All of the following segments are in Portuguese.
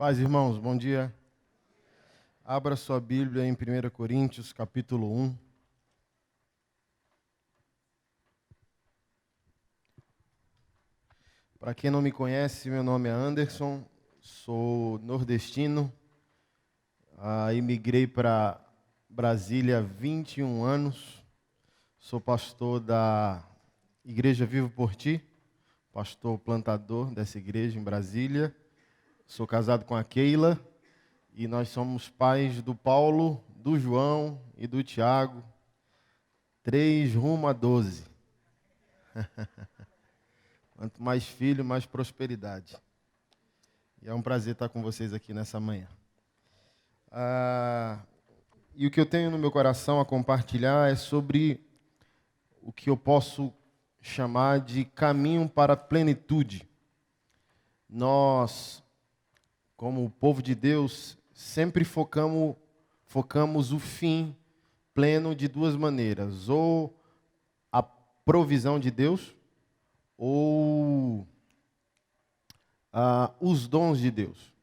Paz, irmãos, bom dia. Abra sua Bíblia em 1 Coríntios, capítulo 1. Para quem não me conhece, meu nome é Anderson, sou nordestino, imigrei para Brasília há 21 anos, sou pastor da Igreja Vivo por Ti, pastor plantador dessa igreja em Brasília, sou casado com a Keila, e nós somos pais do Paulo, do João e do Tiago, 3 rumo a 12. Quanto mais filho, mais prosperidade. E é um prazer estar com vocês aqui nessa manhã. E o que eu tenho no meu coração a compartilhar é sobre o que eu posso chamar de caminho para a plenitude. Nós, como povo de Deus, sempre focamos o fim pleno de duas maneiras: ou a provisão de Deus, ou os dons de Deus.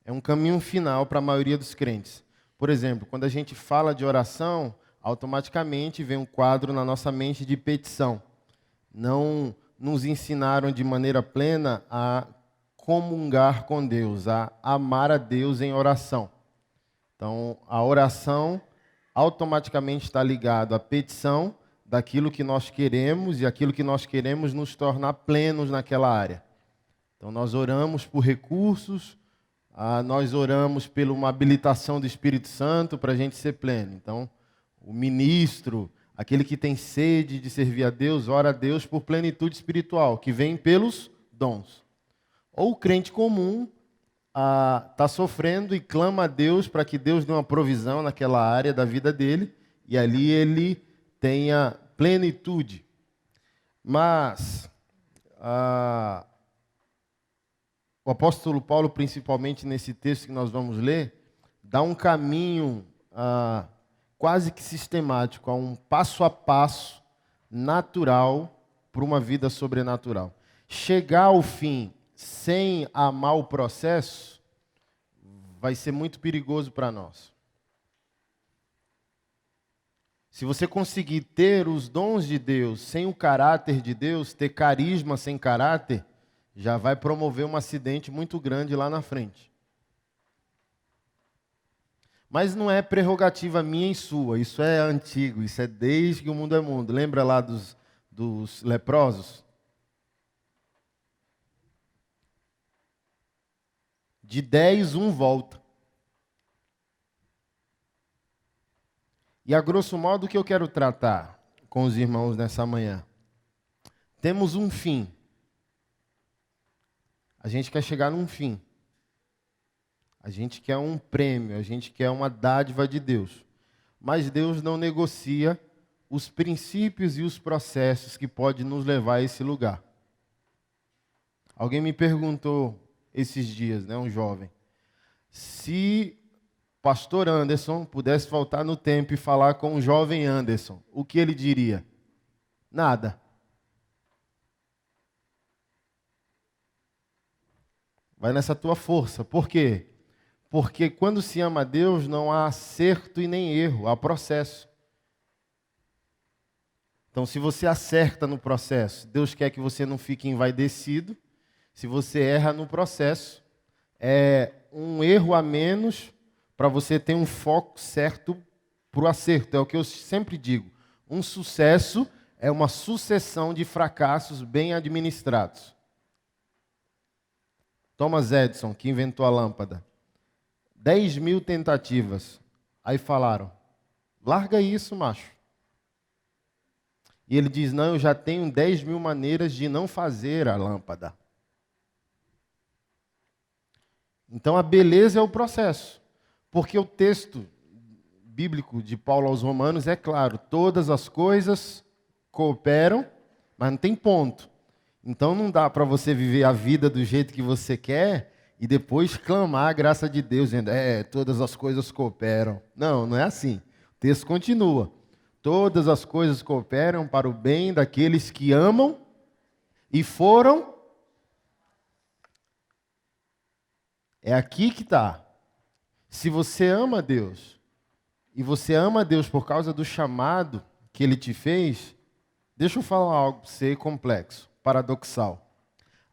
É um caminho final para a maioria dos crentes. Por exemplo, quando a gente fala de oração, automaticamente vem um quadro na nossa mente de petição. Não nos ensinaram de maneira plena a comungar com Deus, a amar a Deus em oração. Então, a oração automaticamente está ligada à petição daquilo que nós queremos, e aquilo que nós queremos nos tornar plenos naquela área. Então, nós oramos por recursos, nós oramos por uma habilitação do Espírito Santo para a gente ser pleno. Então, o ministro, aquele que tem sede de servir a Deus, ora a Deus por plenitude espiritual, que vem pelos dons. Ou o crente comum está sofrendo e clama a Deus para que Deus dê uma provisão naquela área da vida dele, e ali ele tenha plenitude. Mas o apóstolo Paulo, principalmente nesse texto que nós vamos ler, dá um caminho quase que sistemático, um passo a passo natural para uma vida sobrenatural. Chegar ao fim sem amar o processo vai ser muito perigoso para nós. Se você conseguir ter os dons de Deus sem o caráter de Deus, ter carisma sem caráter, já vai promover um acidente muito grande lá na frente. Mas não é prerrogativa minha e sua, isso é antigo, isso é desde que o mundo é mundo. Lembra lá dos leprosos? De 10, um volta. E a grosso modo o que eu quero tratar com os irmãos nessa manhã? Temos um fim. A gente quer chegar num fim. A gente quer um prêmio, a gente quer uma dádiva de Deus. Mas Deus não negocia os princípios e os processos que podem nos levar a esse lugar. Alguém me perguntou esses dias, um jovem, se pastor Anderson pudesse voltar no tempo e falar com o jovem Anderson, o que ele diria? Nada. Vai nessa tua força. Por quê? Porque quando se ama a Deus, não há acerto e nem erro, há processo. Então, se você acerta no processo, Deus quer que você não fique envaidecido. Se você erra no processo, é um erro a menos para você ter um foco certo para o acerto. É o que eu sempre digo. Um sucesso é uma sucessão de fracassos bem administrados. Thomas Edison, que inventou a lâmpada. 10.000 tentativas. Aí falaram, larga isso, macho. E ele diz, não, eu já tenho 10.000 maneiras de não fazer a lâmpada. Então a beleza é o processo. Porque o texto bíblico de Paulo aos Romanos é claro, todas as coisas cooperam, mas não tem ponto. Então não dá para você viver a vida do jeito que você quer e depois clamar a graça de Deus, dizendo, todas as coisas cooperam. Não, não é assim. O texto continua. Todas as coisas cooperam para o bem daqueles que amam e foram É aqui que está. Se você ama Deus, e você ama Deus por causa do chamado que Ele te fez, deixa eu falar algo para você complexo, paradoxal.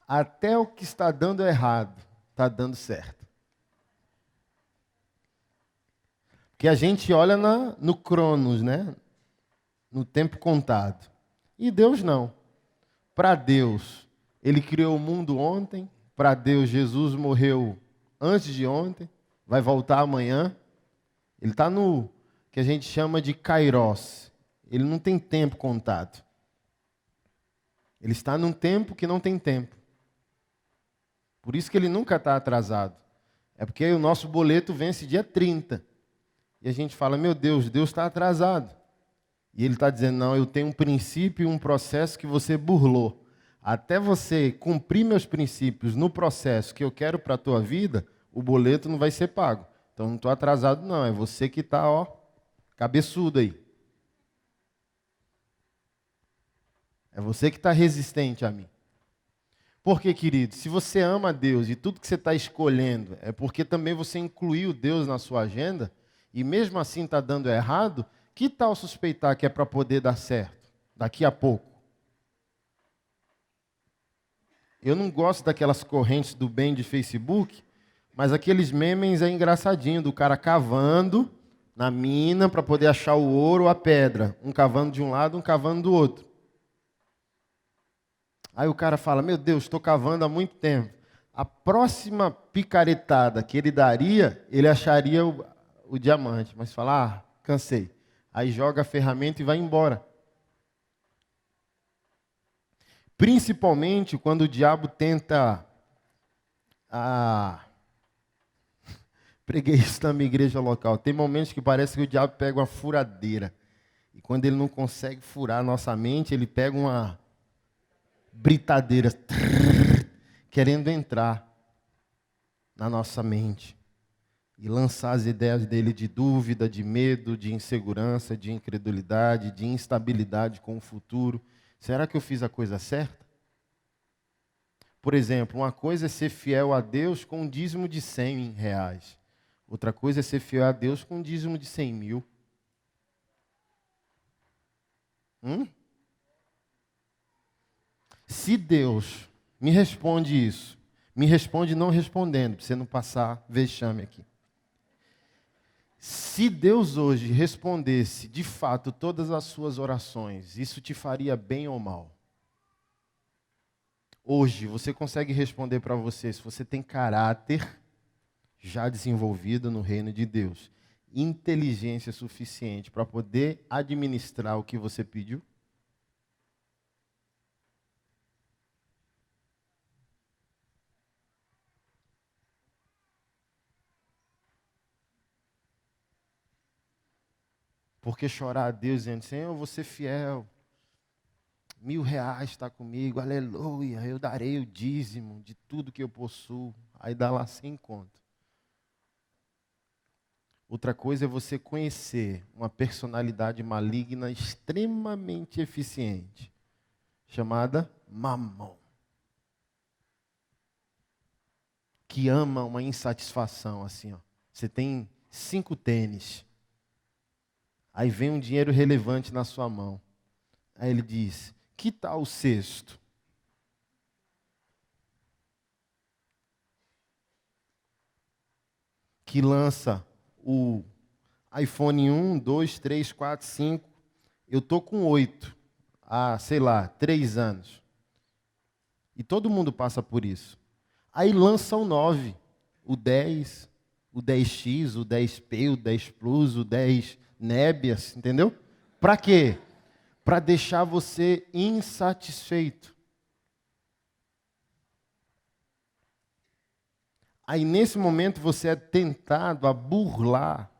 Até o que está dando errado, está dando certo. Porque a gente olha no Cronos, né? No tempo contado. E Deus não. Para Deus, Ele criou o mundo ontem. Para Deus, Jesus morreu antes de ontem. Vai voltar amanhã. Ele está no que a gente chama de Kairos. Ele não tem tempo contado. Ele está num tempo que não tem tempo. Por isso que Ele nunca está atrasado. É porque o nosso boleto vence dia 30. E a gente fala, meu Deus, Deus está atrasado. E Ele está dizendo, não, eu tenho um princípio e um processo que você burlou. Até você cumprir meus princípios no processo que eu quero para a tua vida, o boleto não vai ser pago. Então não estou atrasado não, é você que está, cabeçudo aí. É você que está resistente a mim. Porque, querido, se você ama Deus e tudo que você está escolhendo é porque também você incluiu Deus na sua agenda, e mesmo assim está dando errado, que tal suspeitar que é para poder dar certo daqui a pouco? Eu não gosto daquelas correntes do bem de Facebook, mas aqueles memes é engraçadinho, do cara cavando na mina para poder achar o ouro ou a pedra. Um cavando de um lado, um cavando do outro. Aí o cara fala, meu Deus, estou cavando há muito tempo. A próxima picaretada que ele daria, ele acharia o diamante. Mas fala, cansei. Aí joga a ferramenta e vai embora. Principalmente quando o diabo tenta... Preguei isso na minha igreja local. Tem momentos que parece que o diabo pega uma furadeira. E quando ele não consegue furar a nossa mente, ele pega uma britadeira, querendo entrar na nossa mente. E lançar as ideias dele de dúvida, de medo, de insegurança, de incredulidade, de instabilidade com o futuro. Será que eu fiz a coisa certa? Por exemplo, uma coisa é ser fiel a Deus com um dízimo de 100 reais. Outra coisa é ser fiel a Deus com um dízimo de 100 mil. Se Deus me responde isso, me responde não respondendo, para você não passar vexame aqui. Se Deus hoje respondesse de fato todas as suas orações, isso te faria bem ou mal? Hoje, você consegue responder para você se você tem caráter já desenvolvido no reino de Deus, inteligência suficiente para poder administrar o que você pediu? Porque chorar a Deus dizendo, Senhor, eu vou ser fiel. R$1.000 está comigo, aleluia, eu darei o dízimo de tudo que eu possuo. Aí dá lá 100 conto. Outra coisa é você conhecer uma personalidade maligna extremamente eficiente, chamada Mamon, que ama uma insatisfação assim, ó. Você tem 5 tênis, aí vem um dinheiro relevante na sua mão. Aí ele diz, que tal o sexto? Que lança o iPhone 1, 2, 3, 4, 5. Eu estou com 8 há, 3 anos. E todo mundo passa por isso. Aí lança o 9, o 10, o 10X, o 10P, o 10 Plus, o 10 Nebias, entendeu? Para quê? Para deixar você insatisfeito. Aí, nesse momento, você é tentado a burlar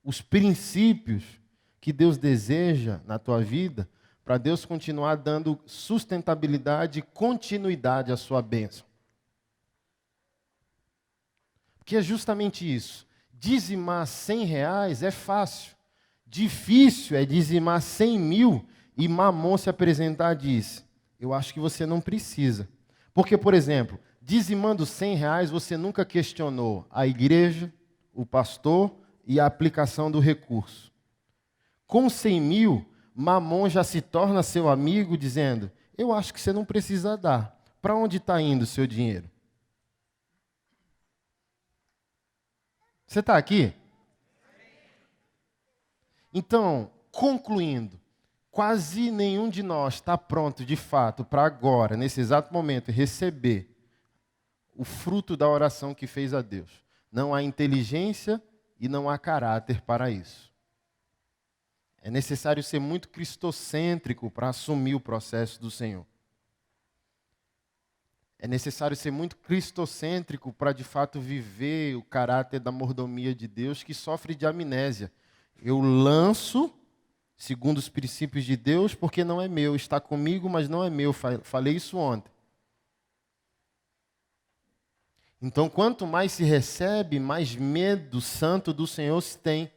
os princípios que Deus deseja na tua vida, para Deus continuar dando sustentabilidade e continuidade à sua bênção. Porque é justamente isso. Dizimar R$100 é fácil. Difícil é dizimar 100 mil e Mamon se apresentar e diz, eu acho que você não precisa. Porque, por exemplo, Dizimando R$ 100, você nunca questionou a igreja, o pastor e a aplicação do recurso. Com 100 mil, Mamon já se torna seu amigo, dizendo: eu acho que você não precisa dar. Para onde está indo o seu dinheiro? Você está aqui? Então, concluindo, quase nenhum de nós está pronto, de fato, para agora, nesse exato momento, receber o fruto da oração que fez a Deus. Não há inteligência e não há caráter para isso. É necessário ser muito cristocêntrico para assumir o processo do Senhor. É necessário ser muito cristocêntrico para, de fato, viver o caráter da mordomia de Deus, que sofre de amnésia. Eu lanço, segundo os princípios de Deus, porque não é meu. Está comigo, mas não é meu. Falei isso ontem. Então, quanto mais se recebe, mais medo santo do Senhor se tem.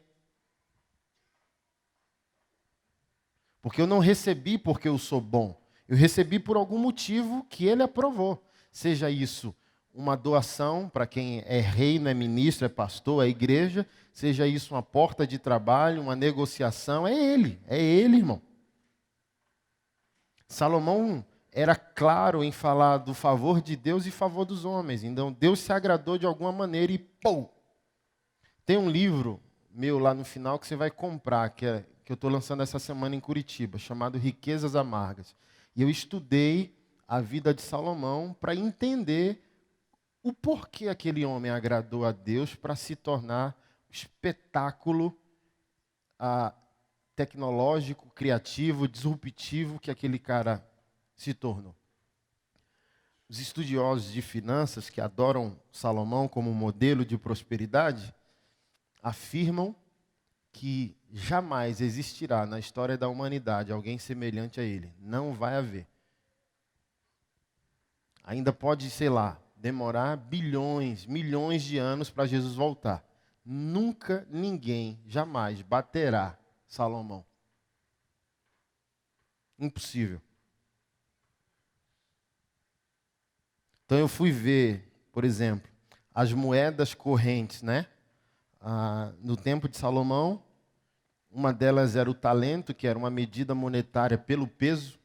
Porque eu não recebi porque eu sou bom. Eu recebi por algum motivo que Ele aprovou. Seja isso uma doação para quem é rei, não é ministro, é pastor, é igreja. Seja isso uma porta de trabalho, uma negociação. É Ele, irmão. Salomão era claro em falar do favor de Deus e favor dos homens. Então, Deus se agradou de alguma maneira e pum! Tem um livro meu lá no final que você vai comprar, que eu estou lançando essa semana em Curitiba, chamado Riquezas Amargas. E eu estudei a vida de Salomão para entender o porquê aquele homem agradou a Deus para se tornar o espetáculo tecnológico, criativo, disruptivo que aquele cara se tornou. Os estudiosos de finanças que adoram Salomão como modelo de prosperidade afirmam que jamais existirá na história da humanidade alguém semelhante a ele. Não vai haver. Ainda pode, sei lá, demorar bilhões, milhões de anos para Jesus voltar. Nunca ninguém, jamais baterá Salomão. Impossível. Então eu fui ver, por exemplo, as moedas correntes, né? No tempo de Salomão, uma delas era o talento, que era uma medida monetária pelo peso.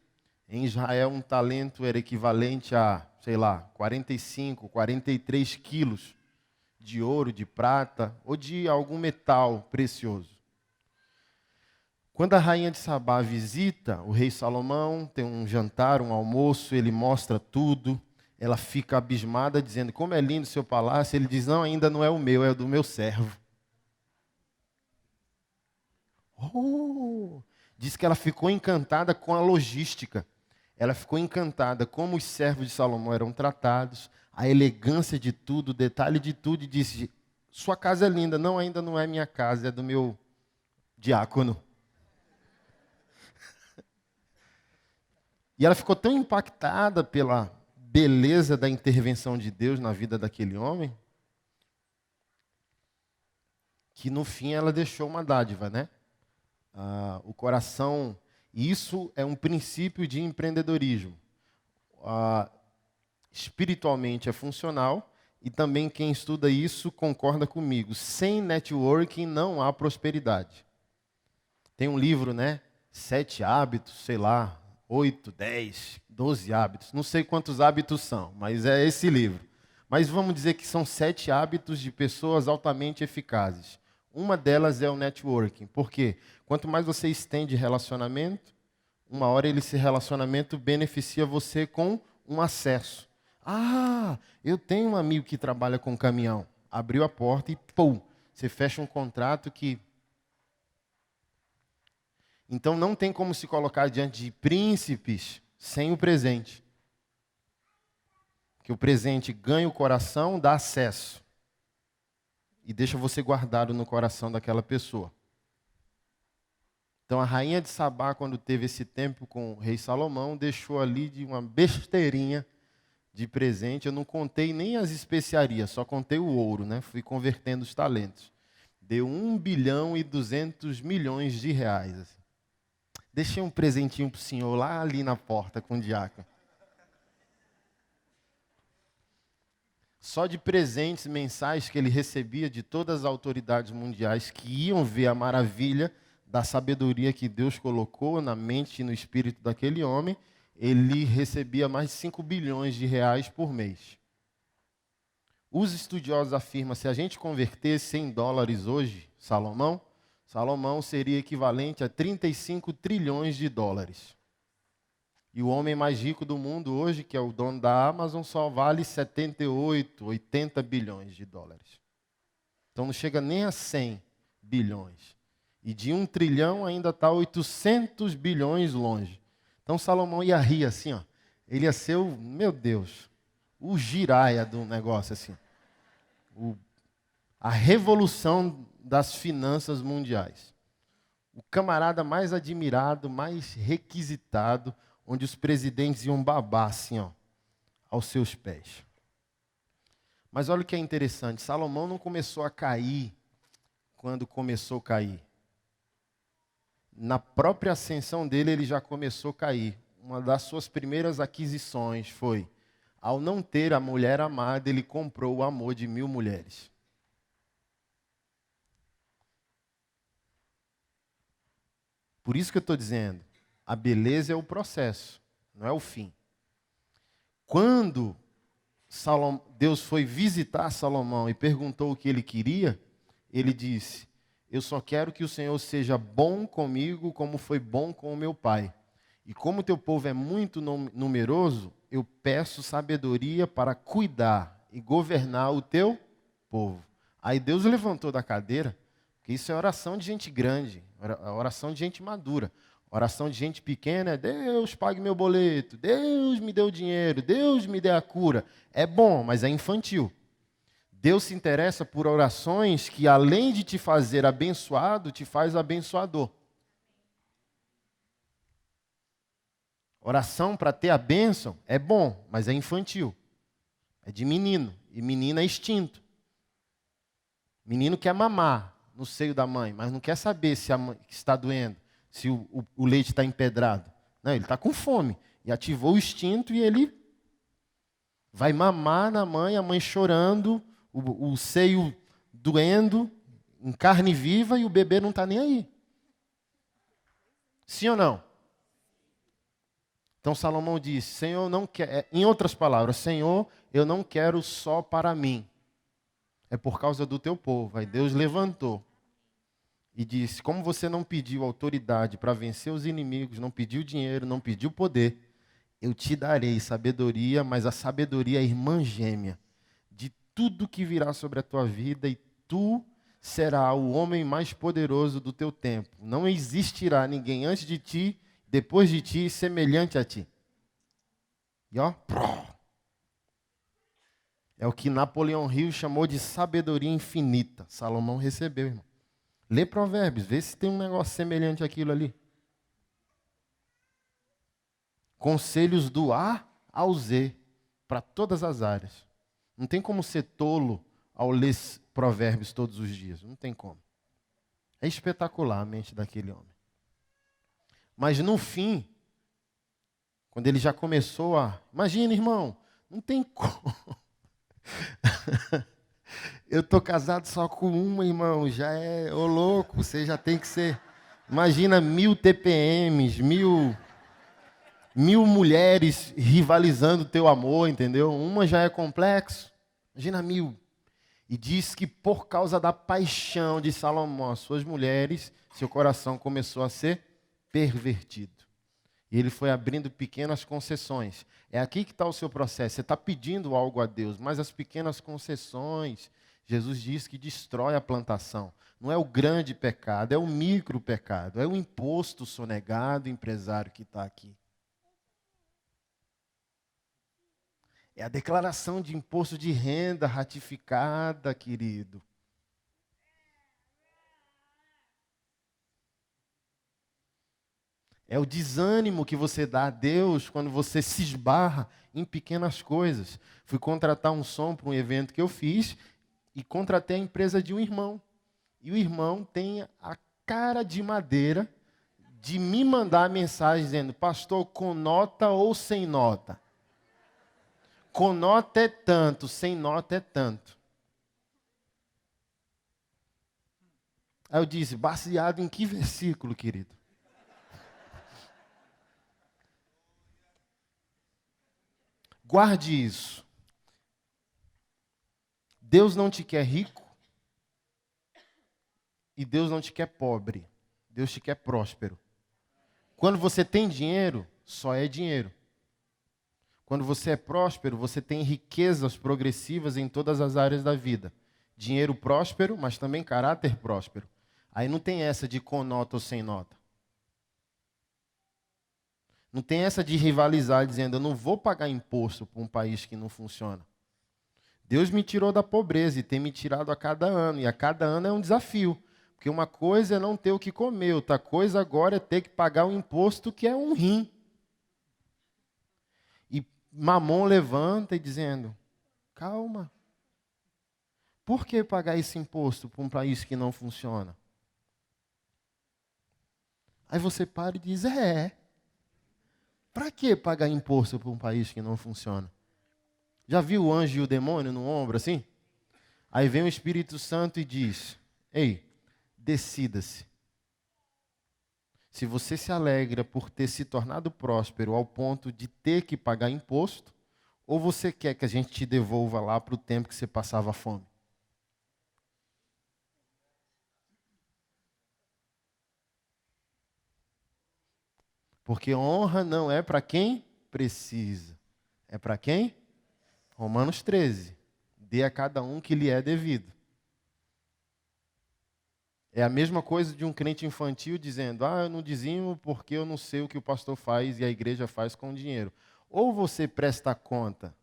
Em Israel, um talento era equivalente a, sei lá, 45, 43 quilos de ouro, de prata ou de algum metal precioso. Quando a rainha de Sabá visita o rei Salomão, tem um jantar, um almoço, ele mostra tudo. Ela fica abismada, dizendo: como é lindo o seu palácio. Ele diz: não, ainda não é o meu, é o do meu servo. Diz que ela ficou encantada com a logística. Ela ficou encantada como os servos de Salomão eram tratados, a elegância de tudo, o detalhe de tudo, e disse: sua casa é linda. Não, ainda não é minha casa, é do meu diácono. E ela ficou tão impactada pela beleza da intervenção de Deus na vida daquele homem, que no fim ela deixou uma dádiva, né? O coração, isso é um princípio de empreendedorismo. Espiritualmente é funcional, e também quem estuda isso concorda comigo. Sem networking não há prosperidade. Tem um livro, né? 7 hábitos, sei lá, 8, 10, 12 hábitos. Não sei quantos hábitos são, mas é esse livro. Mas vamos dizer que são 7 hábitos de pessoas altamente eficazes. Uma delas é o networking. Por quê? Quanto mais você estende relacionamento, uma hora esse relacionamento beneficia você com um acesso. Eu tenho um amigo que trabalha com caminhão. Abriu a porta e, pum, você fecha um contrato que... Então não tem como se colocar diante de príncipes sem o presente. Porque o presente ganha o coração, dá acesso. E deixa você guardado no coração daquela pessoa. Então a rainha de Sabá, quando teve esse tempo com o rei Salomão, deixou ali de uma besteirinha de presente. Eu não contei nem as especiarias, só contei o ouro, né? Fui convertendo os talentos. Deu 1,2 bilhão de reais. Assim. Deixei um presentinho para o senhor lá ali na porta com o diácono. Só de presentes mensais que ele recebia de todas as autoridades mundiais que iam ver a maravilha da sabedoria que Deus colocou na mente e no espírito daquele homem, ele recebia mais de 5 bilhões de reais por mês. Os estudiosos afirmam que se a gente convertesse em dólares hoje, Salomão seria equivalente a 35 trilhões de dólares. E o homem mais rico do mundo hoje, que é o dono da Amazon, só vale 78, 80 bilhões de dólares. Então não chega nem a 100 bilhões. E de 1 trilhão ainda está 800 bilhões longe. Então Salomão ia rir assim, ó. Ele ia ser meu Deus, o giraia do negócio assim. A revolução das finanças mundiais. O camarada mais admirado, mais requisitado, onde os presidentes iam babar assim, ó, aos seus pés. Mas olha o que é interessante, Salomão não começou a cair quando começou a cair. Na própria ascensão dele, ele já começou a cair. Uma das suas primeiras aquisições foi, ao não ter a mulher amada, ele comprou o amor de 1000 mulheres. Por isso que eu estou dizendo, a beleza é o processo, não é o fim. Quando Deus foi visitar Salomão e perguntou o que ele queria, ele disse, eu só quero que o Senhor seja bom comigo como foi bom com o meu pai. E como o teu povo é muito numeroso, eu peço sabedoria para cuidar e governar o teu povo. Aí Deus levantou da cadeira, porque isso é oração de gente grande, oração de gente madura. Oração de gente pequena é Deus pague meu boleto, Deus me dê o dinheiro, Deus me dê a cura. É bom, mas é infantil. Deus se interessa por orações que, além de te fazer abençoado, te faz abençoador. Oração para ter a bênção é bom, mas é infantil. É de menino, e menino é extinto. Menino quer mamar no seio da mãe, mas não quer saber se a mãe está doendo, se o leite está empedrado. Não, ele está com fome. E ativou o instinto e ele vai mamar na mãe, a mãe chorando, o seio doendo, em carne viva, e o bebê não está nem aí. Sim ou não? Então Salomão disse, Senhor, eu não quero, em outras palavras, Senhor, eu não quero só para mim. É por causa do teu povo. Aí Deus levantou e disse, como você não pediu autoridade para vencer os inimigos, não pediu dinheiro, não pediu poder, eu te darei sabedoria, mas a sabedoria é irmã gêmea de tudo que virá sobre a tua vida, e tu serás o homem mais poderoso do teu tempo. Não existirá ninguém antes de ti, depois de ti, semelhante a ti. E ó, é o que Napoleão Hill chamou de sabedoria infinita. Salomão recebeu, irmão. Lê Provérbios, vê se tem um negócio semelhante àquilo ali. Conselhos do A ao Z, para todas as áreas. Não tem como ser tolo ao ler Provérbios todos os dias. Não tem como. É espetacular a mente daquele homem. Mas no fim, quando ele já começou a... Imagina, irmão, não tem como. Eu estou casado só com uma, irmão, já é, ô louco, você já tem que ser, imagina 1000 TPMs, mil mulheres rivalizando o teu amor, entendeu? Uma já é complexo, imagina 1000. E diz que por causa da paixão de Salomão, as suas mulheres, seu coração começou a ser pervertido. E ele foi abrindo pequenas concessões. É aqui que está o seu processo. Você está pedindo algo a Deus, mas as pequenas concessões, Jesus diz que destrói a plantação. Não é o grande pecado, é o micro pecado. É o imposto sonegado, empresário que está aqui. É a declaração de imposto de renda ratificada, querido. É o desânimo que você dá a Deus quando você se esbarra em pequenas coisas. Fui contratar um som para um evento que eu fiz e contratei a empresa de um irmão. E o irmão tem a cara de madeira de me mandar a mensagem dizendo, pastor, com nota ou sem nota? Com nota é tanto, sem nota é tanto. Aí eu disse, baseado em que versículo, querido? Guarde isso. Deus não te quer rico e Deus não te quer pobre. Deus te quer próspero. Quando você tem dinheiro, só é dinheiro. Quando você é próspero, você tem riquezas progressivas em todas as áreas da vida. Dinheiro próspero, mas também caráter próspero. Aí não tem essa de com nota ou sem nota. Não tem essa de rivalizar dizendo, eu não vou pagar imposto para um país que não funciona. Deus me tirou da pobreza e tem me tirado a cada ano. E a cada ano é um desafio. Porque uma coisa é não ter o que comer, outra coisa agora é ter que pagar um imposto que é um rim. E Mamon levanta e dizendo, calma. Por que pagar esse imposto para um país que não funciona? Aí você para e diz, para que pagar imposto para um país que não funciona? Já viu o anjo e o demônio no ombro assim? Aí vem o Espírito Santo e diz, ei, decida-se. Se você se alegra por ter se tornado próspero ao ponto de ter que pagar imposto, ou você quer que a gente te devolva lá para o tempo que você passava fome? Porque honra não é para quem precisa, é para quem? Romanos 13. Dê a cada um que lhe é devido. É a mesma coisa de um crente infantil dizendo, eu não dizimo porque eu não sei o que o pastor faz e a igreja faz com o dinheiro. Ou você presta conta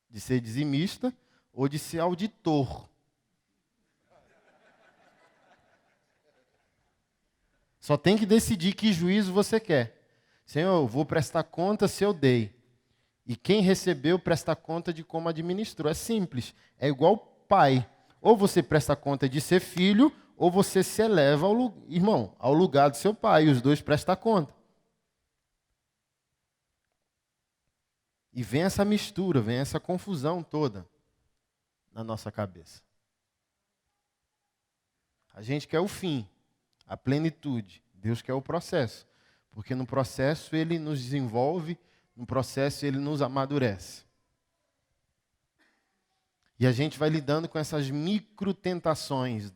de ser dizimista ou de ser auditor. Só tem que decidir que juízo você quer. Senhor, eu vou prestar conta se eu dei. E quem recebeu presta conta de como administrou. É simples. É igual pai. Ou você presta conta de ser filho, ou você se eleva, ao lugar do seu pai. E os dois prestam conta. E vem essa mistura, vem essa confusão toda na nossa cabeça. A gente quer o fim, a plenitude. Deus quer o processo. Porque no processo ele nos desenvolve, no processo ele nos amadurece. E a gente vai lidando com essas micro tentações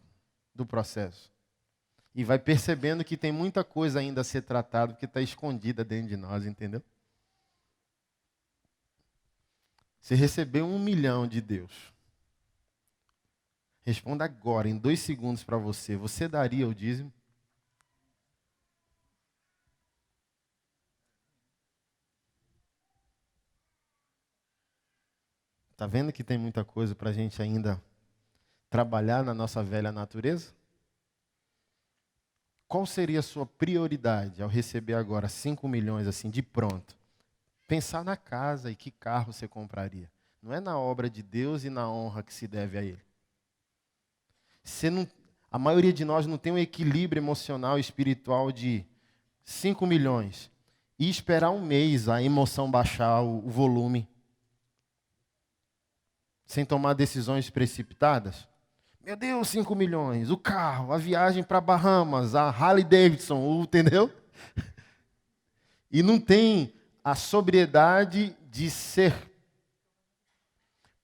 do processo. E vai percebendo que tem muita coisa ainda a ser tratada, que está escondida dentro de nós, entendeu? Você recebeu 1 milhão de Deus. Responda agora, em 2 segundos para você. Você daria o dízimo? Está vendo que tem muita coisa para a gente ainda trabalhar na nossa velha natureza? Qual seria a sua prioridade ao receber agora 5 milhões assim de pronto? Pensar na casa e que carro você compraria. Não é na obra de Deus e na honra que se deve a Ele. A maioria de nós não tem um equilíbrio emocional e espiritual de 5 milhões e esperar um mês a emoção baixar o volume. Sem tomar decisões precipitadas? Meu Deus, 5 milhões, o carro, a viagem para Bahamas, a Harley Davidson, entendeu? E não tem a sobriedade de ser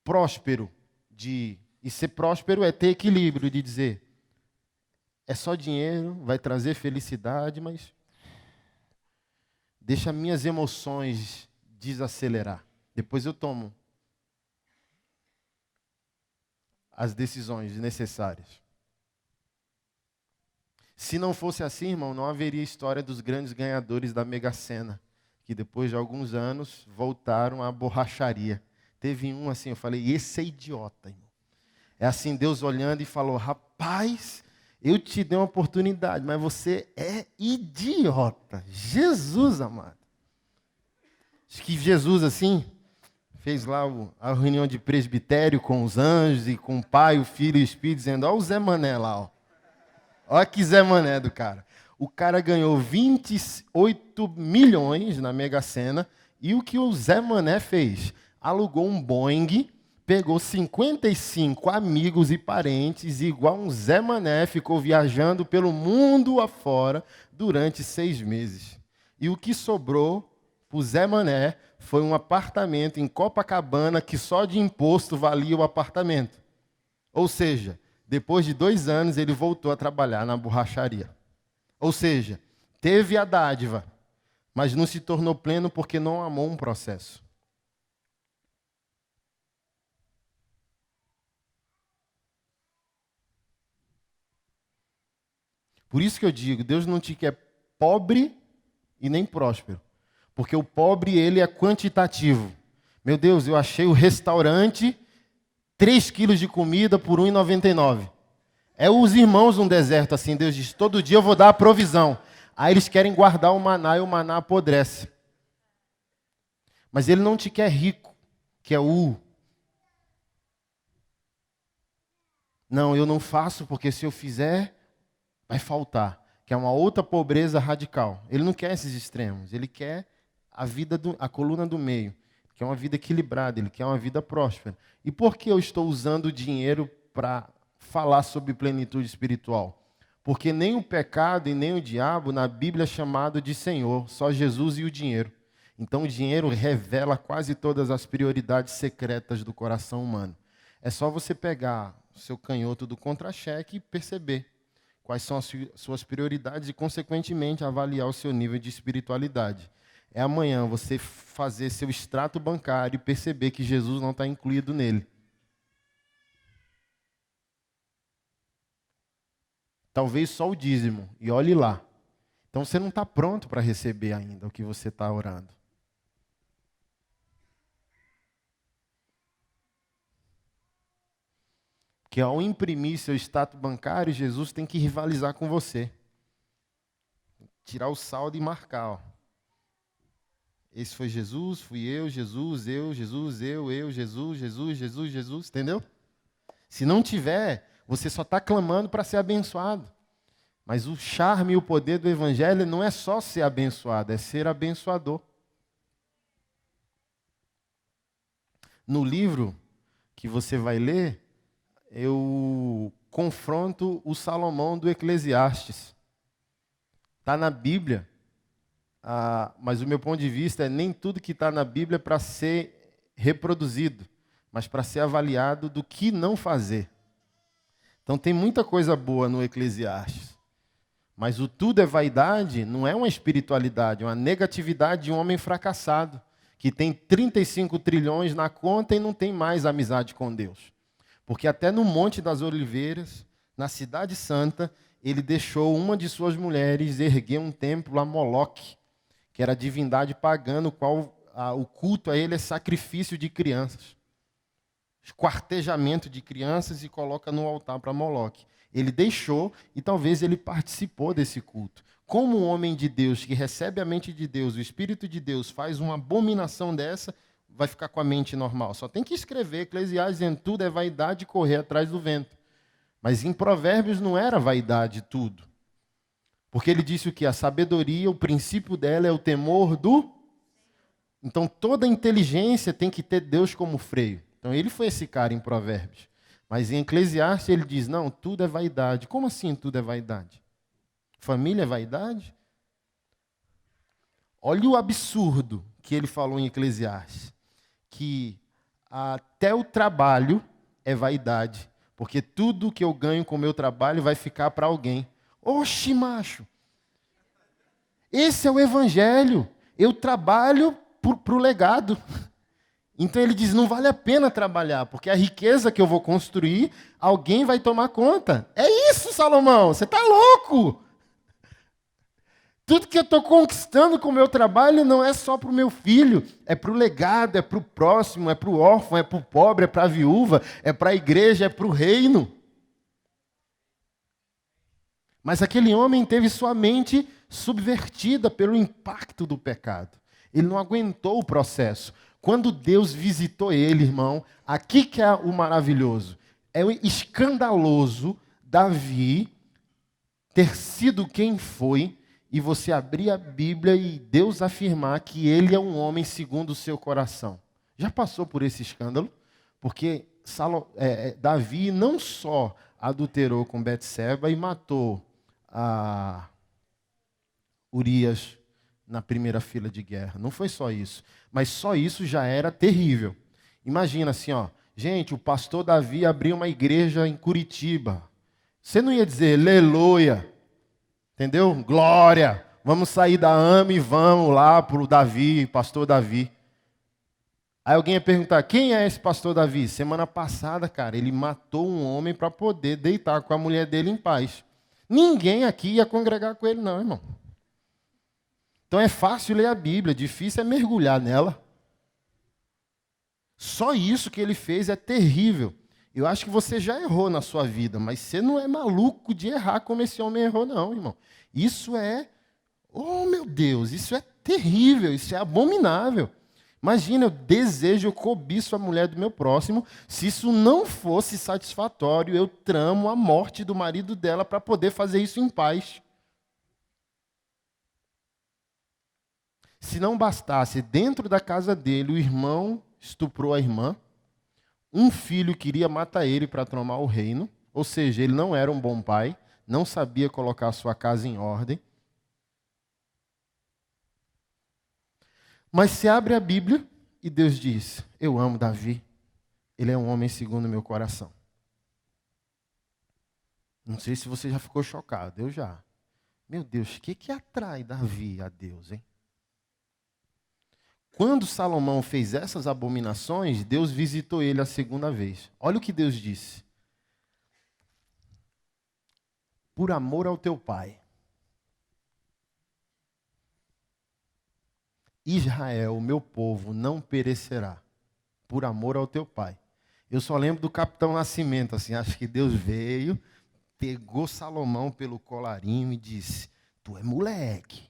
próspero. E ser próspero é ter equilíbrio, de dizer, é só dinheiro, vai trazer felicidade, mas deixa minhas emoções desacelerar. Depois eu tomo as decisões necessárias. Se não fosse assim, irmão, não haveria história dos grandes ganhadores da Mega Sena, que depois de alguns anos voltaram à borracharia. Teve um assim, eu falei, esse é idiota, irmão. É assim, Deus olhando e falou, rapaz, eu te dei uma oportunidade, mas você é idiota. Jesus, amado. Acho que Jesus, assim, fez lá a reunião de presbitério com os anjos e com o Pai, o Filho e o Espírito, dizendo, ó o Zé Mané lá, ó. Olha que Zé Mané do cara. O cara ganhou 28 milhões na Mega Sena e o que o Zé Mané fez? alugou um Boeing, pegou 55 amigos e parentes, igual um Zé Mané, ficou viajando pelo mundo afora durante 6 meses. E o que sobrou para o Zé Mané foi um apartamento em Copacabana que só de imposto valia o apartamento. Ou seja, depois de 2 anos ele voltou a trabalhar na borracharia. Ou seja, teve a dádiva, mas não se tornou pleno porque não amou um processo. Por isso que eu digo, Deus não te quer pobre e nem próspero. Porque o pobre, ele é quantitativo. Meu Deus, eu achei o restaurante, 3 quilos de comida por R$ 1,99. É os irmãos num deserto assim, Deus diz, todo dia eu vou dar a provisão. Aí eles querem guardar o maná e o maná apodrece. Mas ele não te quer rico, que é o... Não, eu não faço porque se eu fizer, vai faltar. Que é uma outra pobreza radical. Ele não quer esses extremos, ele quer a vida, a coluna do meio. Que é uma vida equilibrada, ele quer uma vida próspera. E por que eu estou usando o dinheiro para falar sobre plenitude espiritual? Porque nem o pecado e nem o diabo na Bíblia é chamado de Senhor, só Jesus e o dinheiro. Então o dinheiro revela quase todas as prioridades secretas do coração humano. É só você pegar o seu canhoto do contra-cheque e perceber quais são as suas prioridades e, consequentemente, avaliar o seu nível de espiritualidade. É amanhã você fazer seu extrato bancário e perceber que Jesus não está incluído nele. Talvez só o dízimo, e olhe lá. Então você não está pronto para receber ainda o que você está orando. Porque ao imprimir seu extrato bancário, Jesus tem que rivalizar com você. Tirar o saldo e marcar, ó. Esse foi Jesus, fui eu, Jesus, Jesus, eu, Jesus, Jesus, Jesus, Jesus, entendeu? Se não tiver, você só está clamando para ser abençoado. Mas o charme e o poder do Evangelho não é só ser abençoado, é ser abençoador. No livro que você vai ler, eu confronto o Salomão do Eclesiastes. Está na Bíblia. Mas o meu ponto de vista é nem tudo que está na Bíblia é para ser reproduzido, mas para ser avaliado do que não fazer. Então tem muita coisa boa no Eclesiastes, mas o tudo é vaidade não é uma espiritualidade, é uma negatividade de um homem fracassado, que tem 35 trilhões na conta e não tem mais amizade com Deus. Porque até no Monte das Oliveiras, na Cidade Santa, ele deixou uma de suas mulheres erguer um templo a Moloque, que era a divindade pagã, no qual o culto a ele é sacrifício de crianças. Esquartejamento de crianças e coloca no altar para Moloque. Ele deixou e talvez ele participou desse culto. Como um homem de Deus que recebe a mente de Deus, o Espírito de Deus, faz uma abominação dessa, vai ficar com a mente normal. Só tem que escrever Eclesiastes dizendo tudo é vaidade e correr atrás do vento. Mas em Provérbios não era vaidade tudo. Porque ele disse o quê? A sabedoria, o princípio dela é o temor do... Então toda inteligência tem que ter Deus como freio. Então ele foi esse cara em Provérbios. Mas em Eclesiastes ele diz, não, tudo é vaidade. Como assim tudo é vaidade? Família é vaidade? Olha o absurdo que ele falou em Eclesiastes. Que até o trabalho é vaidade. Porque tudo que eu ganho com o meu trabalho vai ficar para alguém. Oxe, macho. Esse é o evangelho. Eu trabalho para o legado. Então ele diz, não vale a pena trabalhar, porque a riqueza que eu vou construir, alguém vai tomar conta. É isso, Salomão, você está louco. Tudo que eu estou conquistando com o meu trabalho não é só para o meu filho, é para o legado, é para o próximo, é para o órfão, é para o pobre, é para a viúva, é para a igreja, é para o reino. Mas aquele homem teve sua mente subvertida pelo impacto do pecado. Ele não aguentou o processo. Quando Deus visitou ele, irmão, aqui que é o maravilhoso. É escandaloso Davi ter sido quem foi e você abrir a Bíblia e Deus afirmar que ele é um homem segundo o seu coração. Já passou por esse escândalo? Porque Davi não só adulterou com Betseba e matou a Urias na primeira fila de guerra. Não foi só isso. Mas só isso já era terrível. Imagina assim, ó. Gente, o pastor Davi abriu uma igreja em Curitiba. Você não ia dizer, aleluia. Entendeu? Glória. Vamos sair da AMA e vamos lá para o Davi, pastor Davi. Aí alguém ia perguntar, quem é esse pastor Davi? Semana passada, cara, ele matou um homem para poder deitar com a mulher dele em paz. Ninguém aqui ia congregar com ele, não, irmão. Então é fácil ler a Bíblia, difícil é mergulhar nela. Só isso que ele fez é terrível. Eu acho que você já errou na sua vida, mas você não é maluco de errar como esse homem errou, não, irmão. Isso é, oh meu Deus, isso é terrível, isso é abominável. Imagina, eu desejo, eu cobiço a mulher do meu próximo. Se isso não fosse satisfatório, eu tramo a morte do marido dela para poder fazer isso em paz. Se não bastasse, dentro da casa dele, o irmão estuprou a irmã, um filho queria matar ele para tomar o reino, ou seja, ele não era um bom pai, não sabia colocar a sua casa em ordem. Mas se abre a Bíblia e Deus diz, eu amo Davi, ele é um homem segundo o meu coração. Não sei se você já ficou chocado, eu já. Meu Deus, o que atrai Davi a Deus, hein? Quando Salomão fez essas abominações, Deus visitou ele a segunda vez. Olha o que Deus disse. Por amor ao teu pai, Israel, meu povo, não perecerá. Por amor ao teu pai. Eu só lembro do Capitão Nascimento, assim, acho que Deus veio, pegou Salomão pelo colarinho e disse, tu é moleque.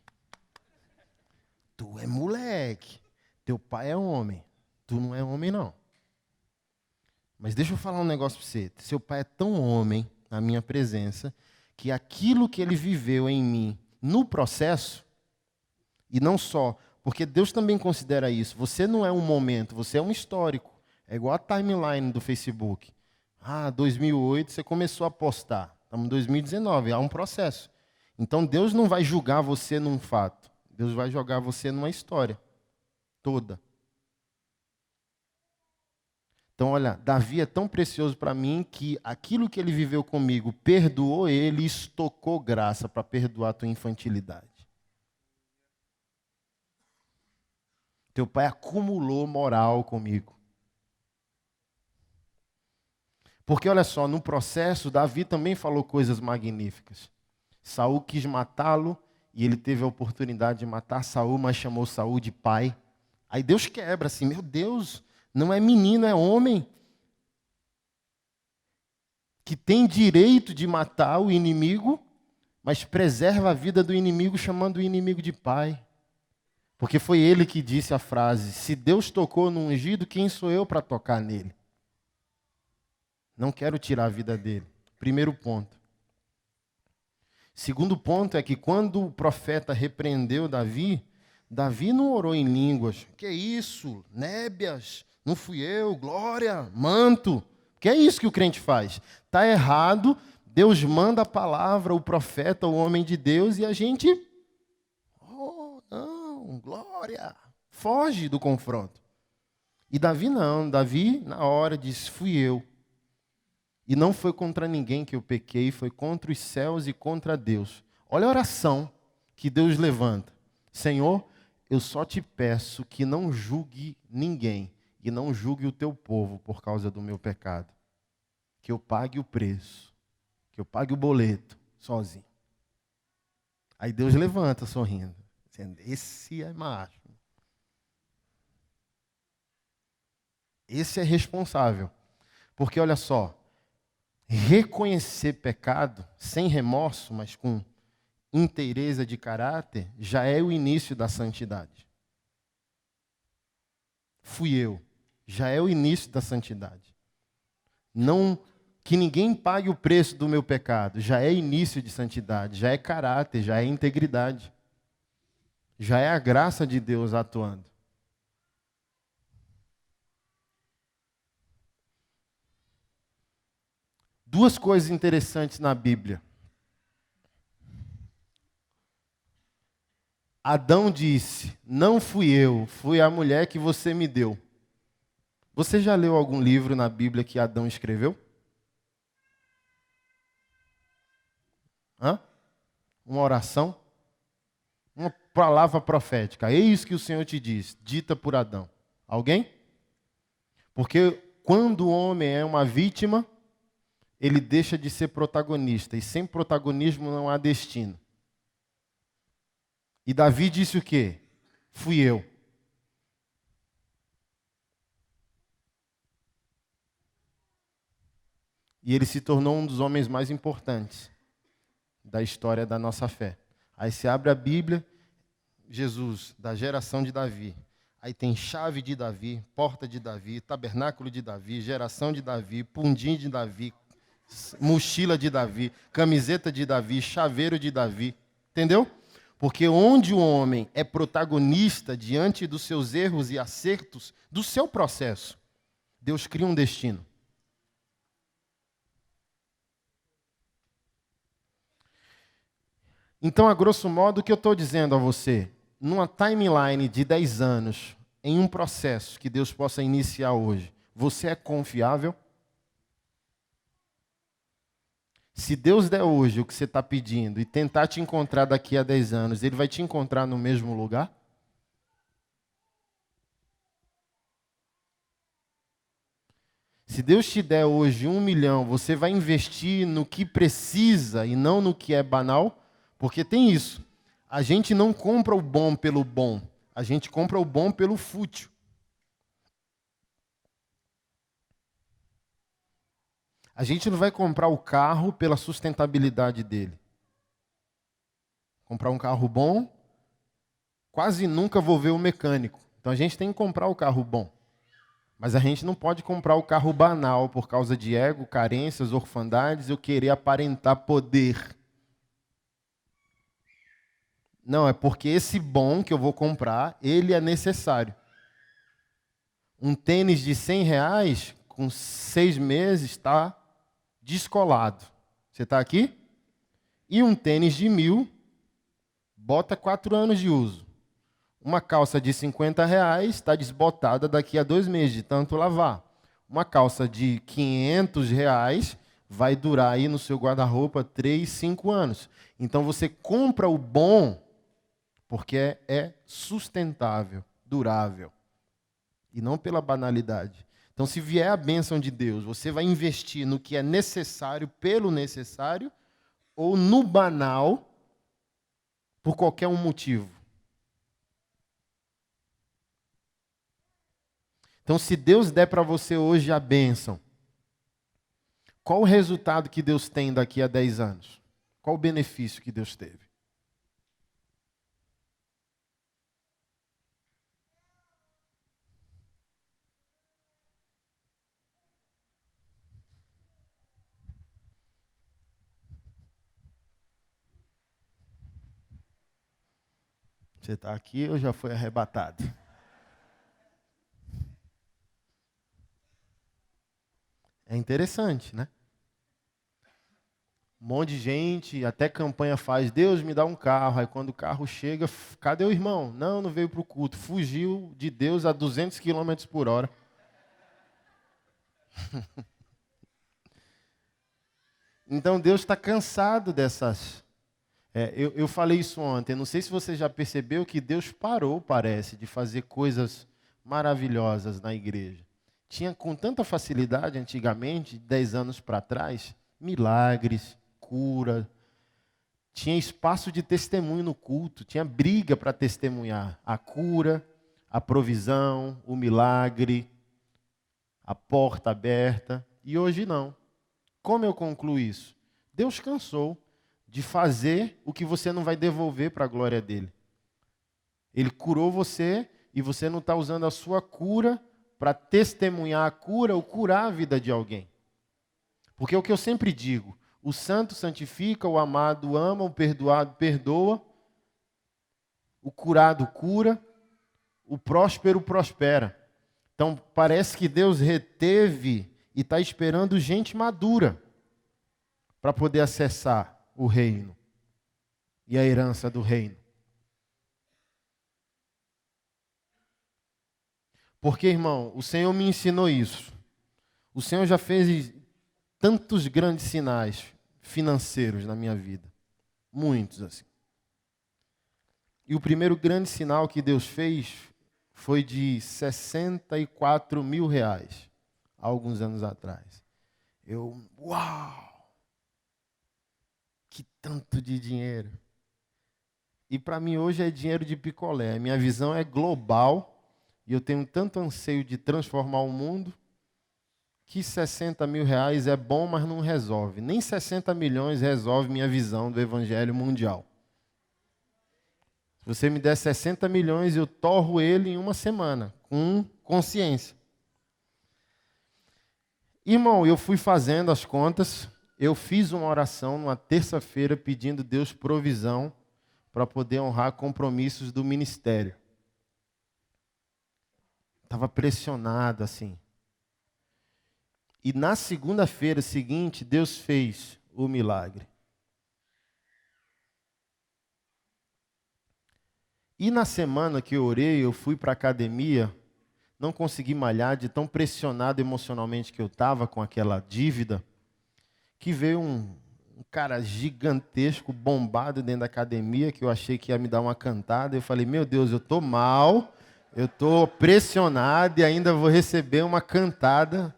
Tu é moleque. Teu pai é homem, tu não é homem não. Mas deixa eu falar um negócio para você. Seu pai é tão homem na minha presença que aquilo que ele viveu em mim no processo, e não só, porque Deus também considera isso. Você não é um momento, você é um histórico. É igual a timeline do Facebook. 2008 você começou a postar. Estamos em 2019, há um processo. Então Deus não vai julgar você num fato. Deus vai jogar você numa história. Toda. Então, olha, Davi é tão precioso para mim que aquilo que ele viveu comigo perdoou ele e estocou graça para perdoar a tua infantilidade. Teu pai acumulou moral comigo. Porque, olha só, no processo, Davi também falou coisas magníficas. Saul quis matá-lo e ele teve a oportunidade de matar Saul, mas chamou Saul de pai. Aí Deus quebra assim, meu Deus, não é menino, é homem. Que tem direito de matar o inimigo, mas preserva a vida do inimigo chamando o inimigo de pai. Porque foi ele que disse a frase, se Deus tocou no ungido, quem sou eu para tocar nele? Não quero tirar a vida dele. Primeiro ponto. Segundo ponto é que quando o profeta repreendeu Davi, Davi não orou em línguas. Que isso? Nébias? Não fui eu? Glória? Manto? Que é isso que o crente faz. Está errado, Deus manda a palavra, o profeta, o homem de Deus, e a gente... Oh, não, glória! Foge do confronto. E Davi não. Davi, na hora, disse, fui eu. E não foi contra ninguém que eu pequei, foi contra os céus e contra Deus. Olha a oração que Deus levanta. Senhor, eu só te peço que não julgue ninguém e não julgue o teu povo por causa do meu pecado. Que eu pague o preço, que eu pague o boleto sozinho. Aí Deus levanta sorrindo, dizendo, esse é macho. Esse é responsável. Porque olha só, reconhecer pecado sem remorso, mas com inteireza de caráter, já é o início da santidade. Fui eu. Já é o início da santidade. Não que ninguém pague o preço do meu pecado, já é início de santidade, já é caráter, já é integridade. Já é a graça de Deus atuando. duas coisas interessantes na Bíblia. Adão disse: não fui eu, fui a mulher que você me deu. Você já leu algum livro na Bíblia que Adão escreveu? Hã? Uma oração? Uma palavra profética. Eis que o Senhor te diz, dita por Adão. Alguém? Porque quando o homem é uma vítima, ele deixa de ser protagonista. E sem protagonismo não há destino. E Davi disse o quê? Fui eu. E ele se tornou um dos homens mais importantes da história da nossa fé. Aí se abre a Bíblia, Jesus, da geração de Davi. Aí tem chave de Davi, porta de Davi, tabernáculo de Davi, geração de Davi, pundim de Davi, mochila de Davi, camiseta de Davi, chaveiro de Davi. Entendeu? Porque onde o homem é protagonista diante dos seus erros e acertos do seu processo, Deus cria um destino. Então, a grosso modo, o que eu estou dizendo a você? Numa timeline de 10 anos, em um processo que Deus possa iniciar hoje, você é confiável? Se Deus der hoje o que você está pedindo e tentar te encontrar daqui a 10 anos, Ele vai te encontrar no mesmo lugar? Se Deus te der hoje 1 milhão, você vai investir no que precisa e não no que é banal? Porque tem isso. A gente não compra o bom pelo bom. A gente compra o bom pelo fútil. A gente não vai comprar o carro pela sustentabilidade dele. Comprar um carro bom, quase nunca vou ver o mecânico. Então a gente tem que comprar o carro bom. Mas a gente não pode comprar o carro banal por causa de ego, carências, orfandades, eu querer aparentar poder. Não, é porque esse bom que eu vou comprar, ele é necessário. Um tênis de R$100, com 6 meses, está descolado. Você está aqui? E um tênis de 1.000, bota 4 anos de uso. Uma calça de R$50 está desbotada daqui a 2 meses, de tanto lavar. Uma calça de R$500 vai durar aí no seu guarda-roupa 3, 5 anos. Então você compra o bom porque é sustentável, durável. E não pela banalidade. Então, se vier a bênção de Deus, você vai investir no que é necessário, pelo necessário, ou no banal, por qualquer um motivo. Então, se Deus der para você hoje a bênção, qual o resultado que Deus tem daqui a 10 anos? Qual o benefício que Deus teve? Você está aqui ou já foi arrebatado? É interessante, né? Um monte de gente, até campanha faz, Deus me dá um carro. Aí quando o carro chega, cadê o irmão? Não, não veio para o culto. Fugiu de Deus a 200 km por hora. Então Deus está cansado dessas... eu falei isso ontem, não sei se você já percebeu que Deus parou, parece, de fazer coisas maravilhosas na igreja. Tinha com tanta facilidade antigamente, 10 anos para trás, milagres, cura, tinha espaço de testemunho no culto, tinha briga para testemunhar a cura, a provisão, o milagre, a porta aberta, e hoje não. Como eu concluo isso? Deus cansou de fazer o que você não vai devolver para a glória dele. Ele curou você e você não está usando a sua cura para testemunhar a cura ou curar a vida de alguém. Porque é o que eu sempre digo, o santo santifica, o amado ama, o perdoado perdoa, o curado cura, o próspero prospera. Então parece que Deus reteve e está esperando gente madura. para poder acessar o reino e a herança do reino. Porque, irmão, o Senhor me ensinou isso. O Senhor já fez tantos grandes sinais financeiros na minha vida. Muitos, assim. E o primeiro grande sinal que Deus fez foi de R$64 mil, há alguns anos atrás. Uau! Que tanto de dinheiro! E para mim hoje é dinheiro de picolé. A minha visão é global e eu tenho tanto anseio de transformar o mundo que R$60 mil é bom, mas não resolve. Nem 60 milhões resolve minha visão do evangelho mundial. Se você me der 60 milhões, eu torro ele em uma semana, com consciência. Irmão, eu fui fazendo as contas, eu fiz uma oração numa terça-feira pedindo a Deus provisão para poder honrar compromissos do ministério. Estava pressionado assim. E na segunda-feira seguinte, Deus fez o milagre. E na semana que eu orei, eu fui para a academia, não consegui malhar de tão pressionado emocionalmente que eu estava com aquela dívida, que veio um cara gigantesco, bombado dentro da academia, que eu achei que ia me dar uma cantada. Eu falei, meu Deus, eu estou mal, eu estou pressionado e ainda vou receber uma cantada.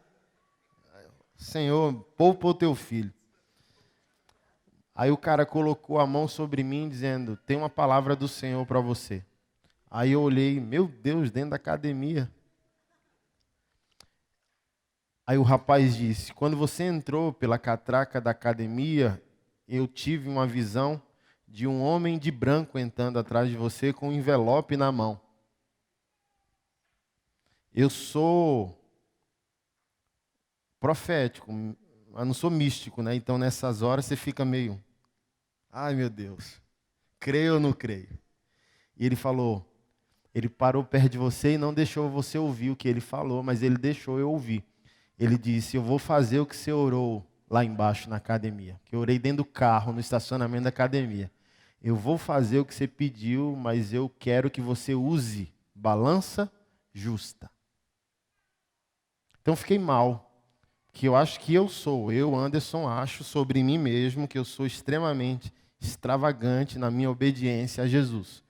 Senhor, poupa o teu filho. Aí o cara colocou a mão sobre mim, dizendo, tem uma palavra do Senhor para você. Aí eu olhei, meu Deus, dentro da academia. Aí o rapaz disse, quando você entrou pela catraca da academia, eu tive uma visão de um homem de branco entrando atrás de você com um envelope na mão. Eu sou profético, mas não sou místico, né? Então nessas horas você fica meio, ai meu Deus, creio ou não creio? E ele falou, ele parou perto de você e não deixou você ouvir o que ele falou, mas ele deixou eu ouvir. Ele disse, eu vou fazer o que você orou lá embaixo na academia, que eu orei dentro do carro, no estacionamento da academia. Eu vou fazer o que você pediu, mas eu quero que você use balança justa. Então fiquei mal. Que eu acho que eu, Anderson, acho sobre mim mesmo que eu sou extremamente extravagante na minha obediência a Jesus.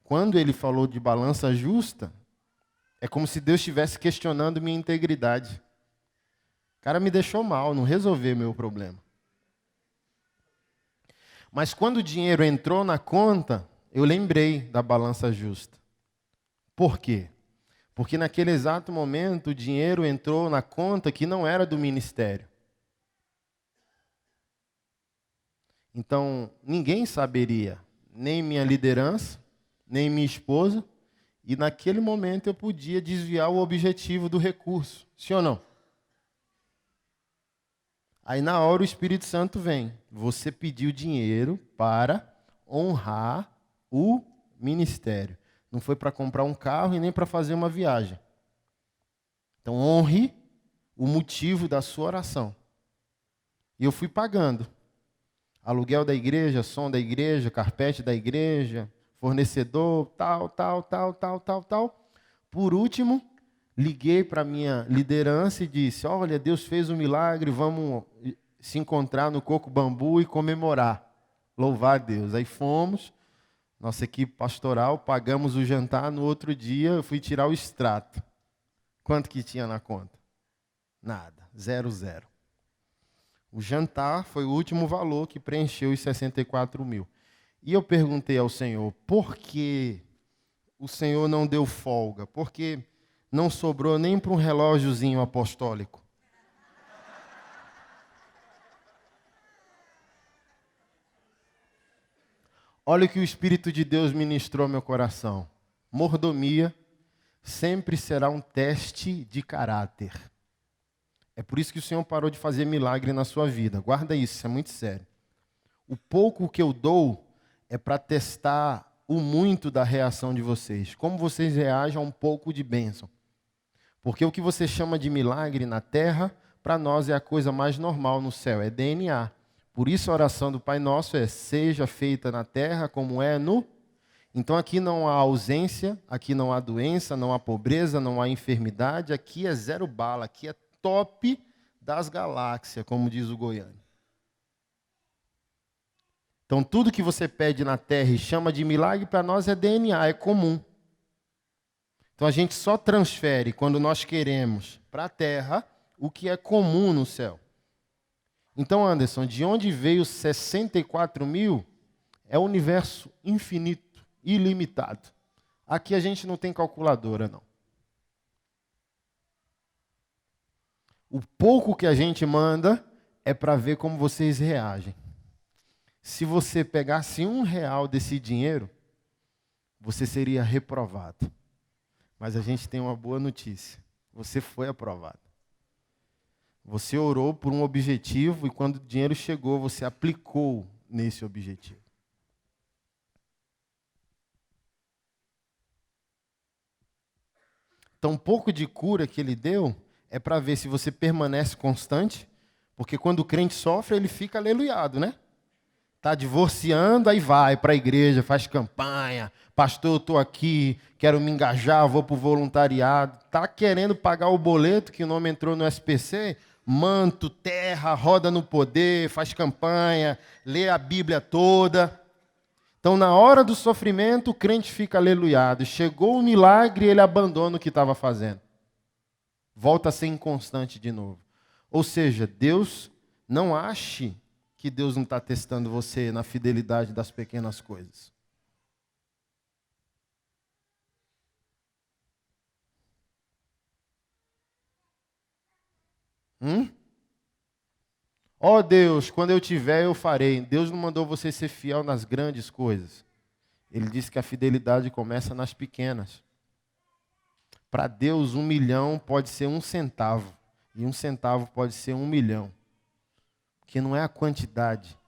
Quando ele falou de balança justa, é como se Deus estivesse questionando minha integridade. O cara me deixou mal, não resolveu meu problema. Mas quando o dinheiro entrou na conta, eu lembrei da balança justa. Por quê? Porque naquele exato momento o dinheiro entrou na conta que não era do ministério. Então, ninguém saberia, nem minha liderança, nem minha esposa, e naquele momento eu podia desviar o objetivo do recurso. Sim ou não? Aí na hora o Espírito Santo vem. Você pediu dinheiro para honrar o ministério. Não foi para comprar um carro e nem para fazer uma viagem. Então honre o motivo da sua oração. E eu fui pagando. Aluguel da igreja, som da igreja, carpete da igreja, fornecedor, tal. Por último, liguei para a minha liderança e disse, olha, Deus fez um milagre, vamos se encontrar no Coco Bambu e comemorar. Louvar a Deus. Aí fomos, nossa equipe pastoral, pagamos o jantar, no outro dia eu fui tirar o extrato. Quanto que tinha na conta? Nada, 0. O jantar foi o último valor que preencheu os 64 mil. E eu perguntei ao Senhor, por que o Senhor não deu folga? Porque não sobrou nem para um relógiozinho apostólico. Olha o que o Espírito de Deus ministrou ao meu coração. Mordomia sempre será um teste de caráter. É por isso que o Senhor parou de fazer milagre na sua vida. Guarda isso, isso é muito sério. O pouco que eu dou é para testar o muito da reação de vocês. Como vocês reagem a um pouco de bênção. Porque o que você chama de milagre na terra, para nós é a coisa mais normal no céu, é DNA. Por isso a oração do Pai Nosso é: seja feita na terra como é no... Então aqui não há ausência, aqui não há doença, não há pobreza, não há enfermidade, aqui é zero bala, aqui é top das galáxias, como diz o Goiano. Então tudo que você pede na terra e chama de milagre, para nós é DNA, é comum. Então a gente só transfere quando nós queremos para a terra o que é comum no céu. Então, Anderson, de onde veio 64 mil? É o universo infinito, ilimitado. Aqui a gente não tem calculadora, não. O pouco que a gente manda é para ver como vocês reagem. Se você pegasse R$1 desse dinheiro, você seria reprovado. Mas a gente tem uma boa notícia. Você foi aprovado. Você orou por um objetivo e quando o dinheiro chegou, você aplicou nesse objetivo. Então, pouco de cura que ele deu é para ver se você permanece constante, porque quando o crente sofre, ele fica aleluiado, né? Está divorciando, aí vai para a igreja, faz campanha. Pastor, eu estou aqui, quero me engajar, vou para o voluntariado. Está querendo pagar o boleto, que o nome entrou no SPC, manto, terra, roda no poder, faz campanha, lê a Bíblia toda. Então, na hora do sofrimento, o crente fica aleluiado. Chegou o milagre, ele abandona o que estava fazendo. Volta a ser inconstante de novo. Ou seja, Deus, não ache que Deus não está testando você na fidelidade das pequenas coisas. Ó Deus, quando eu tiver, eu farei. Deus não mandou você ser fiel nas grandes coisas. Ele disse que a fidelidade começa nas pequenas. Para Deus, 1.000.000 pode ser 1 centavo. E 1 centavo pode ser 1.000.000. Porque não é a quantidade.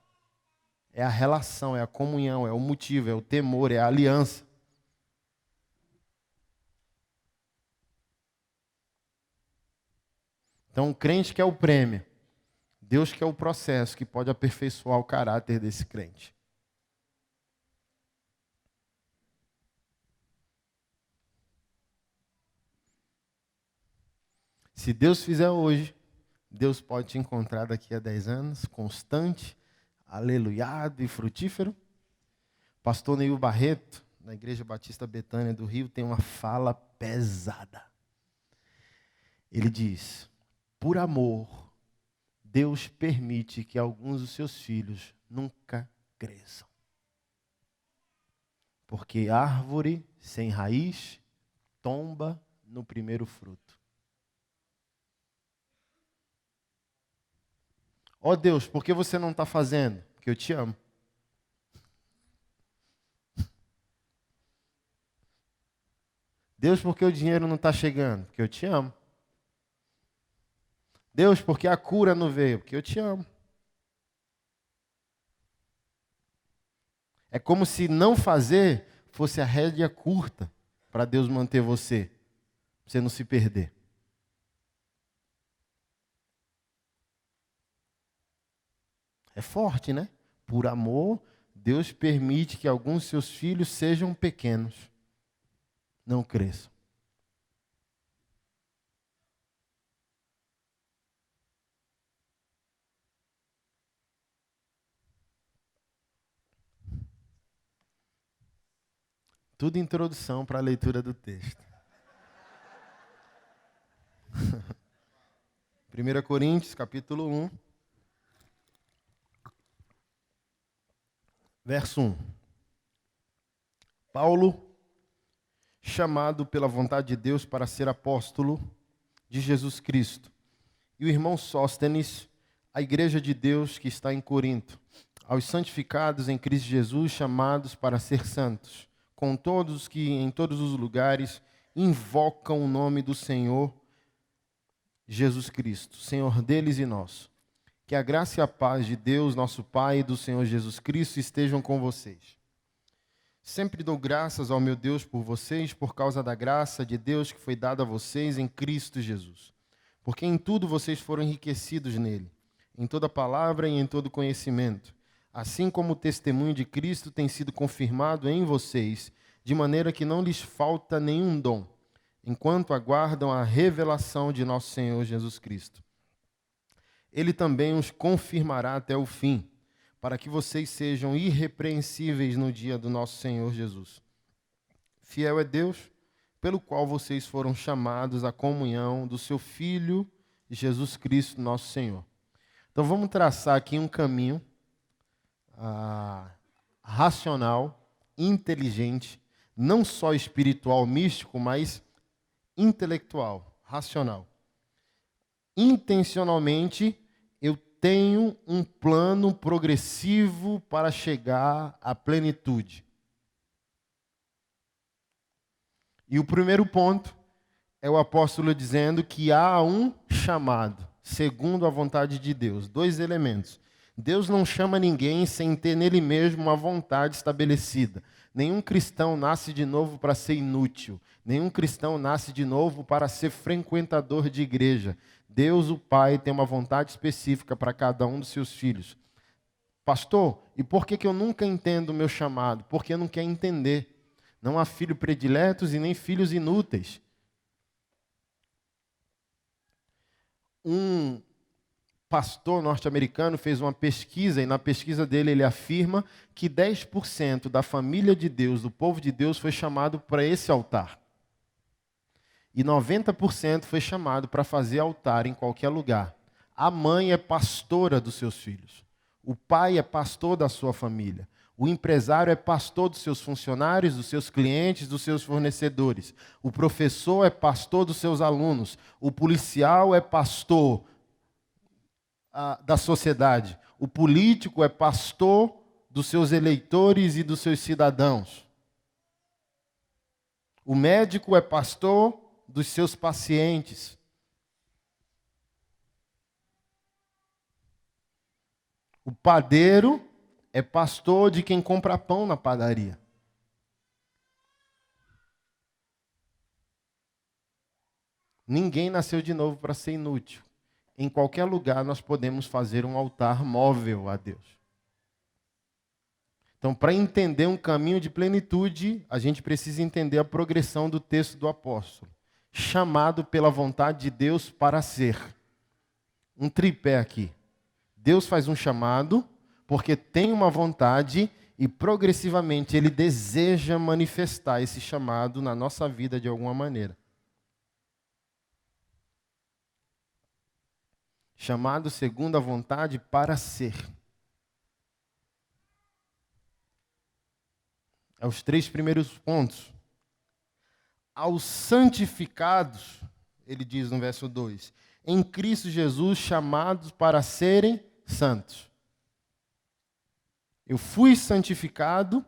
É a relação, é a comunhão, é o motivo, é o temor, é a aliança. Então, o crente quer o prêmio. Deus quer o processo que pode aperfeiçoar o caráter desse crente. Se Deus fizer hoje, Deus pode te encontrar daqui a 10 anos, constante, aleluiado e frutífero. Pastor Neil Barreto, na Igreja Batista Betânia do Rio, tem uma fala pesada. Ele diz: por amor, Deus permite que alguns dos seus filhos nunca cresçam. Porque árvore sem raiz tomba no primeiro fruto. Ó Deus, por que você não está fazendo? Porque eu te amo. Deus, por que o dinheiro não está chegando? Porque eu te amo. Deus, por que a cura não veio? Porque eu te amo. É como se não fazer fosse a rédea curta para Deus manter você, pra você não se perder. É forte, né? Por amor, Deus permite que alguns de seus filhos sejam pequenos, não cresçam. Tudo introdução para a leitura do texto. 1 Coríntios, capítulo 1. Verso 1. Paulo, chamado pela vontade de Deus para ser apóstolo de Jesus Cristo, e o irmão Sóstenes, a igreja de Deus que está em Corinto, aos santificados em Cristo Jesus, chamados para ser santos, com todos os que em todos os lugares invocam o nome do Senhor Jesus Cristo, Senhor deles e nosso. Que a graça e a paz de Deus, nosso Pai, e do Senhor Jesus Cristo estejam com vocês. Sempre dou graças ao meu Deus por vocês, por causa da graça de Deus que foi dada a vocês em Cristo Jesus. Porque em tudo vocês foram enriquecidos nele, em toda palavra e em todo conhecimento, assim como o testemunho de Cristo tem sido confirmado em vocês, de maneira que não lhes falta nenhum dom, enquanto aguardam a revelação de nosso Senhor Jesus Cristo. Ele também os confirmará até o fim, para que vocês sejam irrepreensíveis no dia do nosso Senhor Jesus. Fiel é Deus, pelo qual vocês foram chamados à comunhão do seu Filho, Jesus Cristo, nosso Senhor. Então vamos traçar aqui um caminho racional, inteligente, não só espiritual, místico, mas intelectual, racional. Intencionalmente, eu tenho um plano progressivo para chegar à plenitude. E o primeiro ponto é o apóstolo dizendo que há um chamado, segundo a vontade de Deus. 2 elementos. Deus não chama ninguém sem ter nele mesmo uma vontade estabelecida. Nenhum cristão nasce de novo para ser inútil. Nenhum cristão nasce de novo para ser frequentador de igreja. Deus, o Pai, tem uma vontade específica para cada um dos seus filhos. Pastor, e por que eu nunca entendo o meu chamado? Porque não quer entender. Não há filhos prediletos e nem filhos inúteis. Um pastor norte-americano fez uma pesquisa e na pesquisa dele ele afirma que 10% da família de Deus, do povo de Deus, foi chamado para esse altar. E 90% foi chamado para fazer altar em qualquer lugar. A mãe é pastora dos seus filhos. O pai é pastor da sua família. O empresário é pastor dos seus funcionários, dos seus clientes, dos seus fornecedores. O professor é pastor dos seus alunos. O policial é pastor da sociedade. O político é pastor dos seus eleitores e dos seus cidadãos. O médico é pastor dos seus pacientes. O padeiro é pastor de quem compra pão na padaria. Ninguém nasceu de novo para ser inútil. Em qualquer lugar nós podemos fazer um altar móvel a Deus. Então, para entender um caminho de plenitude, a gente precisa entender a progressão do texto do apóstolo. Chamado pela vontade de Deus para ser. Um tripé aqui. Deus faz um chamado porque tem uma vontade e progressivamente Ele deseja manifestar esse chamado na nossa vida de alguma maneira. Chamado segundo a vontade para ser. É os 3 primeiros pontos. Aos santificados, ele diz no verso 2, em Cristo Jesus chamados para serem santos. Eu fui santificado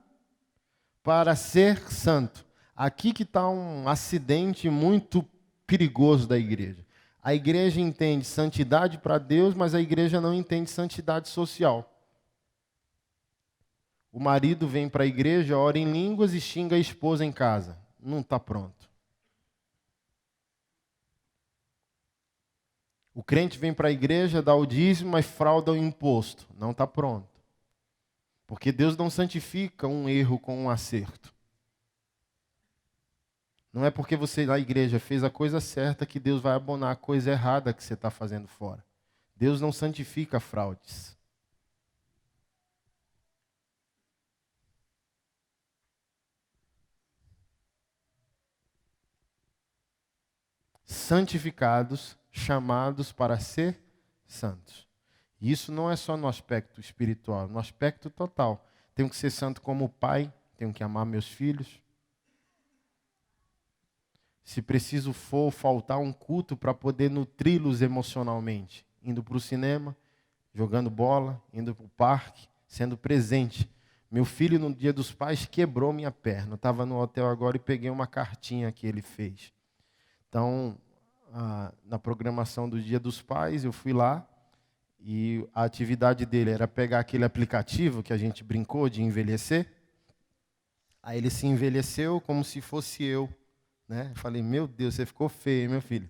para ser santo. Aqui que está um acidente muito perigoso da igreja. A igreja entende santidade para Deus, mas a igreja não entende santidade social. O marido vem para a igreja, ora em línguas e xinga a esposa em casa. Não está pronto. O crente vem para a igreja, dá o dízimo, mas frauda o imposto. Não está pronto. Porque Deus não santifica um erro com um acerto. Não é porque você na igreja fez a coisa certa que Deus vai abonar a coisa errada que você está fazendo fora. Deus não santifica fraudes. Santificados, chamados para ser santos. E isso não é só no aspecto espiritual, no aspecto total. Tenho que ser santo como pai, tenho que amar meus filhos. Se preciso for faltar um culto para poder nutri-los emocionalmente, indo para o cinema, jogando bola, indo para o parque, sendo presente. Meu filho, no Dia dos Pais, quebrou minha perna. Eu estava no hotel agora e peguei uma cartinha que ele fez. Então, na programação do Dia dos Pais, eu fui lá e a atividade dele era pegar aquele aplicativo que a gente brincou de envelhecer. Aí ele se envelheceu como se fosse eu. Né? Eu falei, meu Deus, você ficou feio, hein, meu filho?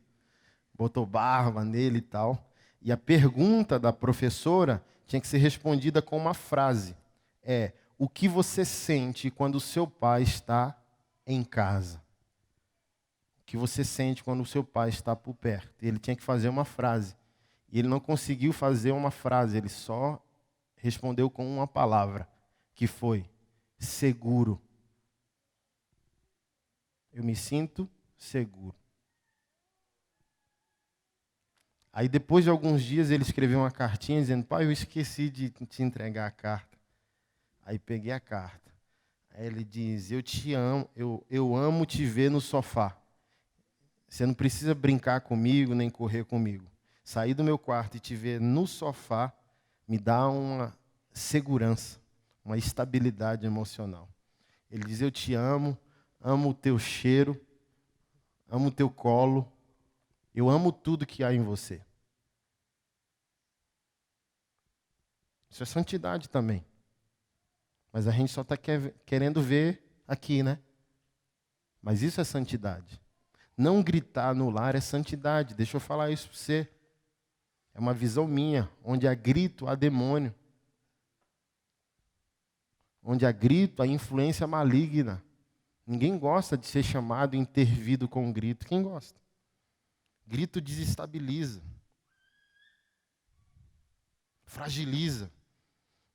Botou barba nele e tal. E a pergunta da professora tinha que ser respondida com uma frase. O que você sente quando o seu pai está em casa? O que você sente quando o seu pai está por perto? E ele tinha que fazer uma frase. E ele não conseguiu fazer uma frase, ele só respondeu com uma palavra, que foi seguro. Eu me sinto seguro. Aí depois de alguns dias ele escreveu uma cartinha dizendo: pai, eu esqueci de te entregar a carta. Aí peguei a carta. Aí ele diz: eu te amo, eu amo te ver no sofá. Você não precisa brincar comigo nem correr comigo. Sair do meu quarto e te ver no sofá me dá uma segurança, uma estabilidade emocional. Ele diz: eu te amo, amo o teu cheiro, amo o teu colo, eu amo tudo que há em você. Isso é santidade também. Mas a gente só está querendo ver aqui, né? Mas isso é santidade. Não gritar no lar é santidade. Deixa eu falar isso para você. É uma visão minha. Onde há grito, há demônio. Onde há grito, há influência maligna. Ninguém gosta de ser chamado e intervido com grito. Quem gosta? Grito desestabiliza. Fragiliza.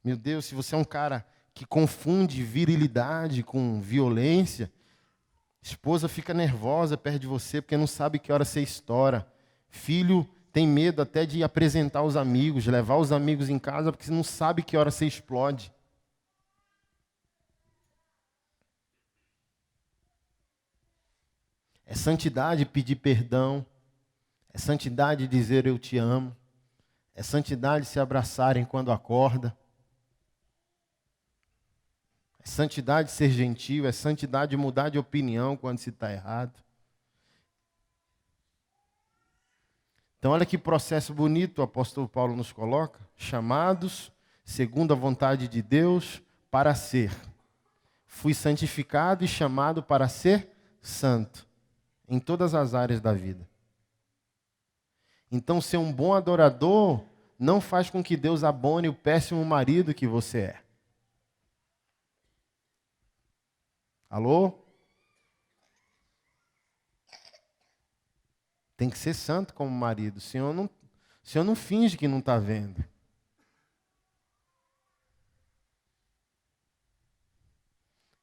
Meu Deus, se você é um cara que confunde virilidade com violência, esposa fica nervosa perto de você porque não sabe que hora você estoura. Filho tem medo até de apresentar os amigos, levar os amigos em casa porque não sabe que hora você explode. É santidade pedir perdão. É santidade dizer eu te amo. É santidade se abraçarem quando acorda. É santidade ser gentil, é santidade mudar de opinião quando se está errado. Então olha que processo bonito o apóstolo Paulo nos coloca. Chamados, segundo a vontade de Deus, para ser. Fui santificado e chamado para ser santo, em todas as áreas da vida. Então ser um bom adorador não faz com que Deus abone o péssimo marido que você é. Alô? Tem que ser santo como marido. O Senhor não finge que não está vendo.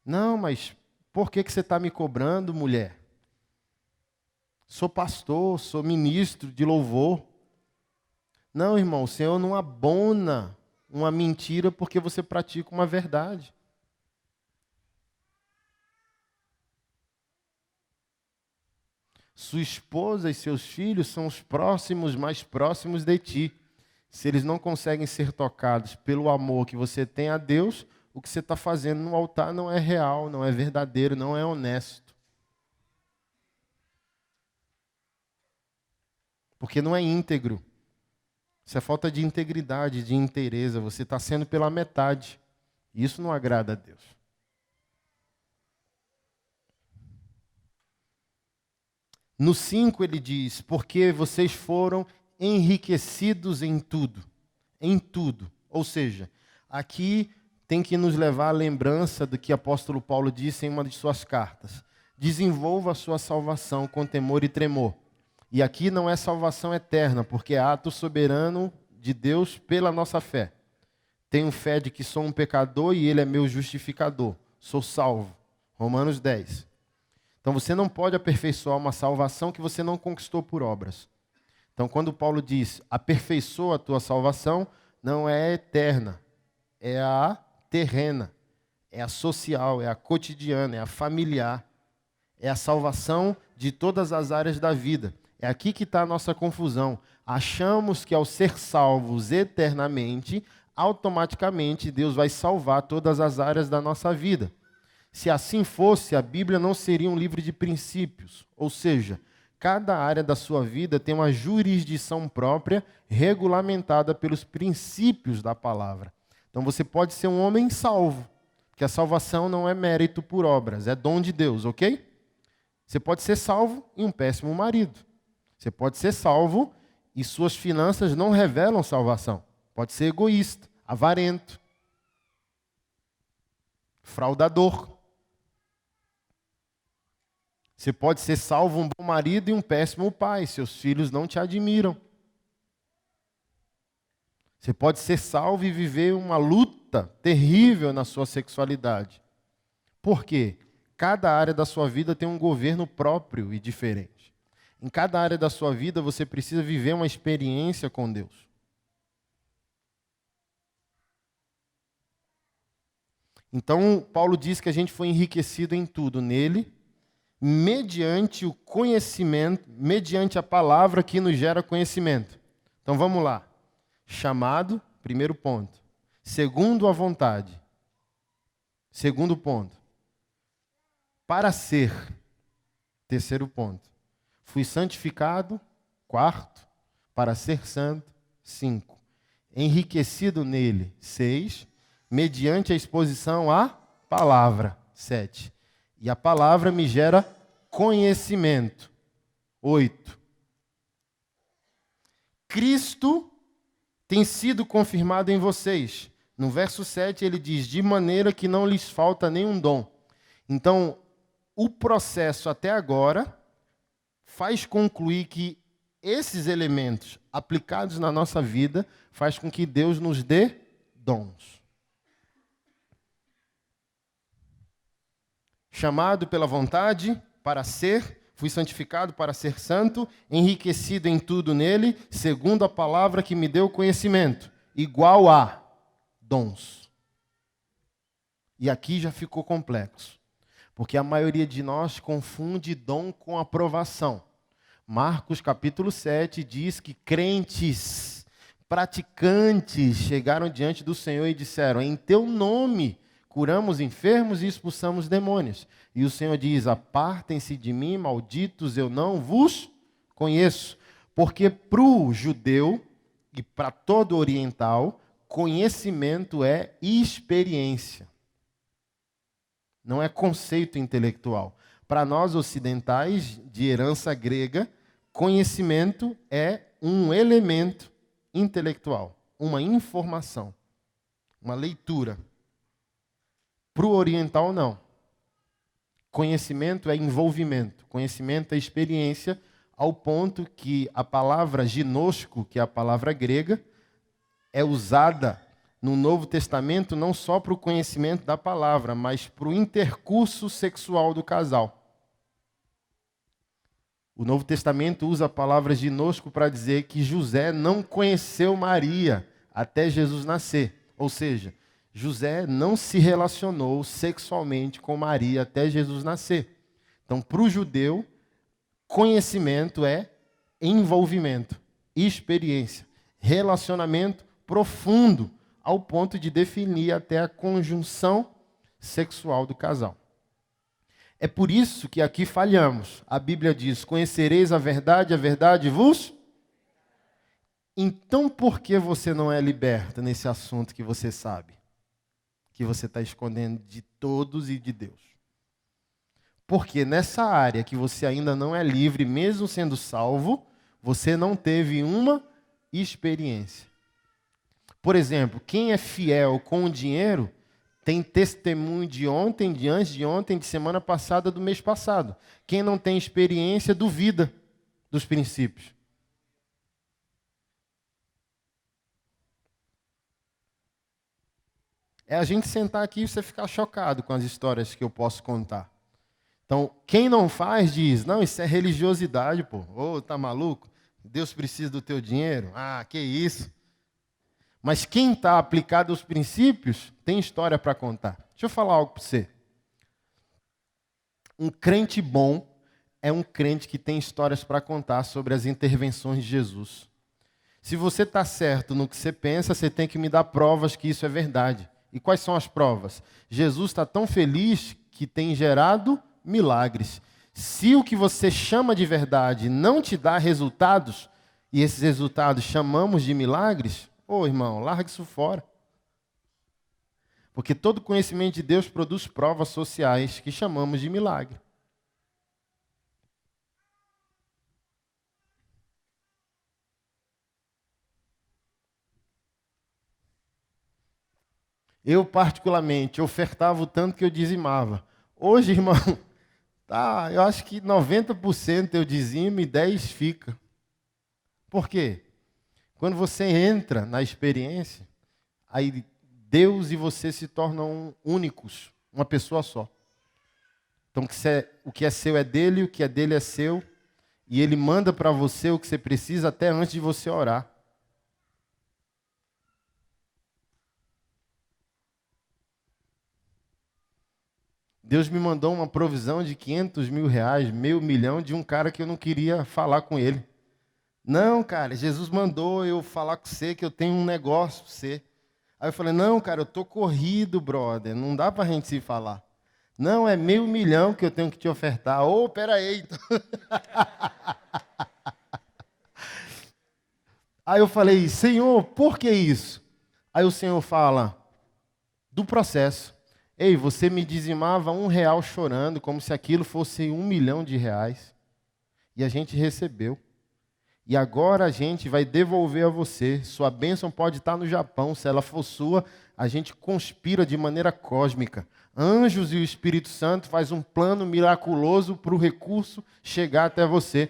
Não, mas por que você está me cobrando, mulher? Sou pastor, sou ministro de louvor. Não, irmão, o Senhor não abona uma mentira porque você pratica uma verdade. Sua esposa e seus filhos são os próximos, mais próximos de ti. Se eles não conseguem ser tocados pelo amor que você tem a Deus, o que você está fazendo no altar não é real, não é verdadeiro, não é honesto. Porque não é íntegro. Isso é falta de integridade, de inteireza. Você está sendo pela metade. Isso não agrada a Deus. No 5 ele diz, porque vocês foram enriquecidos em tudo. Em tudo. Ou seja, aqui tem que nos levar à lembrança do que o apóstolo Paulo disse em uma de suas cartas. Desenvolva a sua salvação com temor e tremor. E aqui não é salvação eterna, porque é ato soberano de Deus pela nossa fé. Tenho fé de que sou um pecador e Ele é meu justificador. Sou salvo. Romanos 10. Então você não pode aperfeiçoar uma salvação que você não conquistou por obras. Então quando Paulo diz, aperfeiçoa a tua salvação, não é eterna, é a terrena, é a social, é a cotidiana, é a familiar, é a salvação de todas as áreas da vida. É aqui que está a nossa confusão. Achamos que ao ser salvos eternamente, automaticamente Deus vai salvar todas as áreas da nossa vida. Se assim fosse, a Bíblia não seria um livro de princípios. Ou seja, cada área da sua vida tem uma jurisdição própria, regulamentada pelos princípios da palavra. Então você pode ser um homem salvo, porque a salvação não é mérito por obras, é dom de Deus, ok? Você pode ser salvo e um péssimo marido. Você pode ser salvo e suas finanças não revelam salvação. Pode ser egoísta, avarento, fraudador. Você pode ser salvo um bom marido e um péssimo pai. Seus filhos não te admiram. Você pode ser salvo e viver uma luta terrível na sua sexualidade. Por quê? Cada área da sua vida tem um governo próprio e diferente. Em cada área da sua vida você precisa viver uma experiência com Deus. Então, Paulo diz que a gente foi enriquecido em tudo nele, mediante o conhecimento, mediante a palavra que nos gera conhecimento. Então, vamos lá. Chamado, primeiro ponto. Segundo a vontade. Segundo ponto. Para ser. Terceiro ponto. Fui santificado. Quarto. Para ser santo. 5. Enriquecido nele. 6. Mediante a exposição à palavra. 7. E a palavra me gera conhecimento. 8. Cristo tem sido confirmado em vocês. No verso 7 ele diz, de maneira que não lhes falta nenhum dom. Então, o processo até agora faz concluir que esses elementos aplicados na nossa vida faz com que Deus nos dê dons. Chamado pela vontade para ser, fui santificado para ser santo, enriquecido em tudo nele, segundo a palavra que me deu conhecimento, igual a dons. E aqui já ficou complexo, porque a maioria de nós confunde dom com aprovação. Marcos capítulo 7 diz que crentes, praticantes, chegaram diante do Senhor e disseram, em teu nome curamos enfermos e expulsamos demônios. E o Senhor diz, apartem-se de mim, malditos, eu não vos conheço. Porque para o judeu e para todo oriental, conhecimento é experiência. Não é conceito intelectual. Para nós ocidentais, de herança grega, conhecimento é um elemento intelectual, uma informação, uma leitura. Para o oriental, não. Conhecimento é envolvimento, conhecimento é experiência, ao ponto que a palavra ginosco, que é a palavra grega, é usada no Novo Testamento não só para o conhecimento da palavra, mas para o intercurso sexual do casal. O Novo Testamento usa a palavra ginosco para dizer que José não conheceu Maria até Jesus nascer. Ou seja, José não se relacionou sexualmente com Maria até Jesus nascer. Então, para o judeu, conhecimento é envolvimento, experiência, relacionamento profundo, ao ponto de definir até a conjunção sexual do casal. É por isso que aqui falhamos. A Bíblia diz, conhecereis a verdade vos... Então, por que você não é liberto nesse assunto que você sabe? Que você está escondendo de todos e de Deus. Porque nessa área que você ainda não é livre, mesmo sendo salvo, você não teve uma experiência. Por exemplo, quem é fiel com o dinheiro tem testemunho de ontem, de antes de ontem, de semana passada, do mês passado. Quem não tem experiência duvida dos princípios. É a gente sentar aqui e você ficar chocado com as histórias que eu posso contar. Então, quem não faz diz, não, isso é religiosidade, pô. Ô, tá maluco? Deus precisa do teu dinheiro? Ah, que isso. Mas quem está aplicado aos princípios tem história para contar. Deixa eu falar algo para você. Um crente bom é um crente que tem histórias para contar sobre as intervenções de Jesus. Se você está certo no que você pensa, você tem que me dar provas que isso é verdade. E quais são as provas? Jesus está tão feliz que tem gerado milagres. Se o que você chama de verdade não te dá resultados, e esses resultados chamamos de milagres, ô irmão, larga isso fora. Porque todo conhecimento de Deus produz provas sociais que chamamos de milagre. Eu, particularmente, ofertava o tanto que eu dizimava. Hoje, irmão, tá, eu acho que 90% eu dizimo e 10% fica. Por quê? Quando você entra na experiência, aí Deus e você se tornam únicos, uma pessoa só. Então, o que é seu é dele, o que é dele é seu, e ele manda para você o que você precisa até antes de você orar. Deus me mandou uma provisão de 500 mil reais, meio milhão, de um cara que eu não queria falar com ele. Não, cara, Jesus mandou eu falar com você que eu tenho um negócio para você. Aí eu falei, não, cara, eu tô corrido, brother, não dá para a gente se falar. Não, é meio milhão que eu tenho que te ofertar. Ô, pera aí. Então. Aí eu falei, Senhor, por que isso? Aí o Senhor fala, do processo. Ei, você me dizimava R$1 chorando, como se aquilo fosse 1 milhão de reais. E a gente recebeu. E agora a gente vai devolver a você. Sua bênção pode estar no Japão. Se ela for sua, a gente conspira de maneira cósmica. Anjos e o Espírito Santo faz um plano miraculoso para o recurso chegar até você.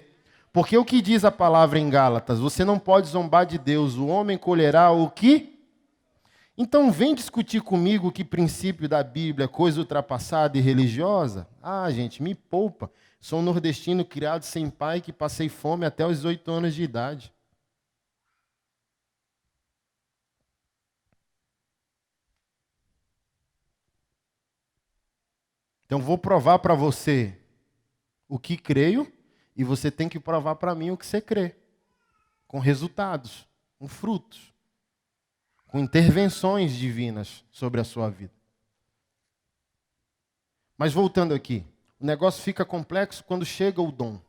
Porque o que diz a palavra em Gálatas? Você não pode zombar de Deus. O homem colherá o que? Então vem discutir comigo que princípio da Bíblia é coisa ultrapassada e religiosa? Ah, gente, me poupa. Sou um nordestino criado sem pai que passei fome até os 18 anos de idade. Então vou provar para você o que creio e você tem que provar para mim o que você crê. Com resultados, com frutos, com intervenções divinas sobre a sua vida. Mas voltando aqui, o negócio fica complexo quando chega o dom.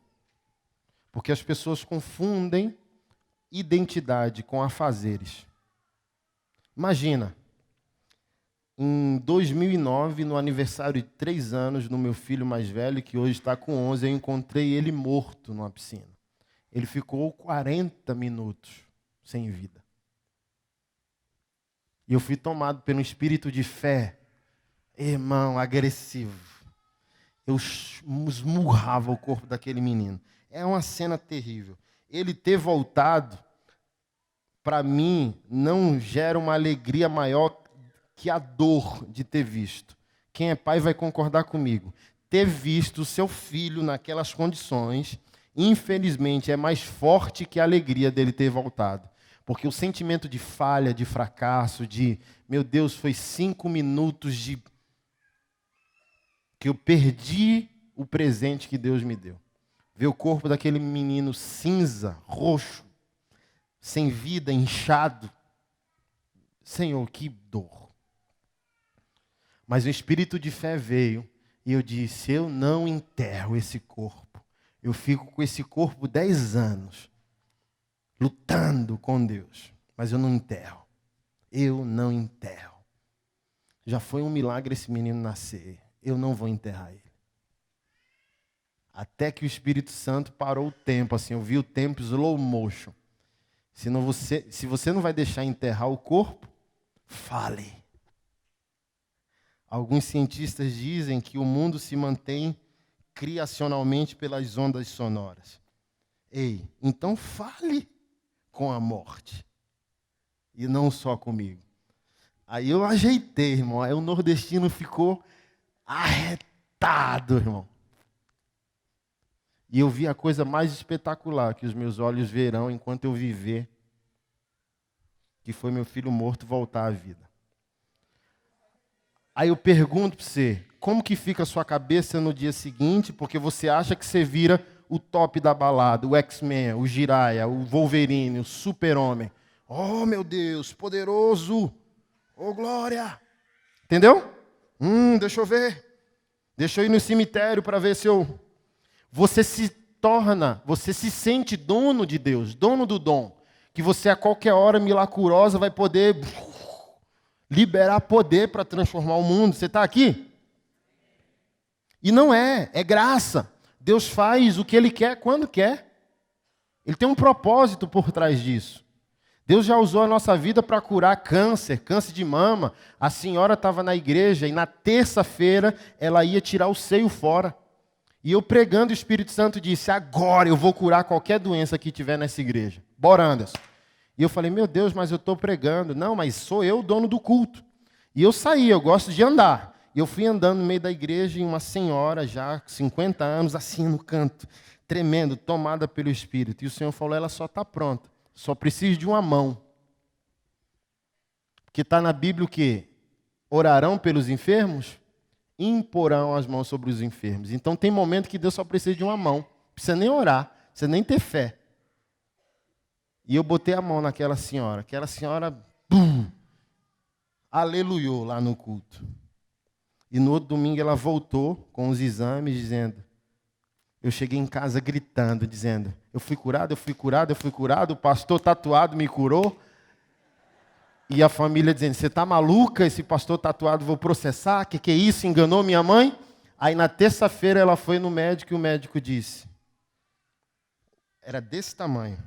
Porque as pessoas confundem identidade com afazeres. Imagina, em 2009, no aniversário de 3 anos do meu filho mais velho, que hoje está com 11, eu encontrei ele morto numa piscina. Ele ficou 40 minutos sem vida. E eu fui tomado pelo espírito de fé, irmão, agressivo. Eu esmurrava o corpo daquele menino. É uma cena terrível. Ele ter voltado, para mim, não gera uma alegria maior que a dor de ter visto. Quem é pai vai concordar comigo. Ter visto o seu filho naquelas condições, infelizmente, é mais forte que a alegria dele ter voltado. Porque o sentimento de falha, de fracasso, de, meu Deus, foi 5 minutos de que eu perdi o presente que Deus me deu. Ver o corpo daquele menino cinza, roxo, sem vida, inchado. Senhor, que dor. Mas o espírito de fé veio e eu disse, eu não enterro esse corpo. Eu fico com esse corpo 10 anos, lutando com Deus. Mas eu não enterro. Eu não enterro. Já foi um milagre esse menino nascer. Eu não vou enterrar ele. Até que o Espírito Santo parou o tempo, assim, eu vi o tempo slow motion. Se você não vai deixar enterrar o corpo, fale. Alguns cientistas dizem que o mundo se mantém criacionalmente pelas ondas sonoras. Ei, então fale com a morte. E não só comigo. Aí eu ajeitei, irmão. Aí o nordestino ficou arretado, irmão. E eu vi a coisa mais espetacular que os meus olhos verão enquanto eu viver, que foi meu filho morto voltar à vida. Aí eu pergunto para você, como que fica a sua cabeça no dia seguinte, porque você acha que você vira o top da balada, o X-Men, o Jiraiya, o Wolverine, o Super-Homem. Oh, meu Deus, poderoso! Oh, glória! Entendeu? Deixa eu ver. Deixa eu ir no cemitério para ver se eu... Você se sente dono de Deus, dono do dom. Que você a qualquer hora milagrosa vai poder liberar poder para transformar o mundo. Você está aqui? E não é graça. Deus faz o que Ele quer, quando quer. Ele tem um propósito por trás disso. Deus já usou a nossa vida para curar câncer, câncer de mama. A senhora estava na igreja e na terça-feira ela ia tirar o seio fora. E eu pregando, o Espírito Santo disse, agora eu vou curar qualquer doença que tiver nessa igreja. Bora, Anderson. E eu falei, meu Deus, mas eu estou pregando. Não, mas sou eu o dono do culto. E eu saí, eu gosto de andar. E eu fui andando no meio da igreja e uma senhora já, 50 anos, assim no canto, tremendo, tomada pelo Espírito. E o Senhor falou, ela só está pronta, só precisa de uma mão. Porque está na Bíblia o quê? Orarão pelos enfermos? Imporão as mãos sobre os enfermos. Então tem momento que Deus só precisa de uma mão. Não precisa nem orar, não precisa nem ter fé. E eu botei a mão naquela senhora. Aquela senhora, aleluiou lá no culto. E no outro domingo ela voltou com os exames, dizendo... Eu cheguei em casa gritando, dizendo... Eu fui curado, eu fui curado, eu fui curado. O pastor tatuado me curou. E a família dizendo, você está maluca? Esse pastor tatuado vou processar? Que é isso? Enganou minha mãe? Aí na terça-feira ela foi no médico e o médico disse... Era desse tamanho.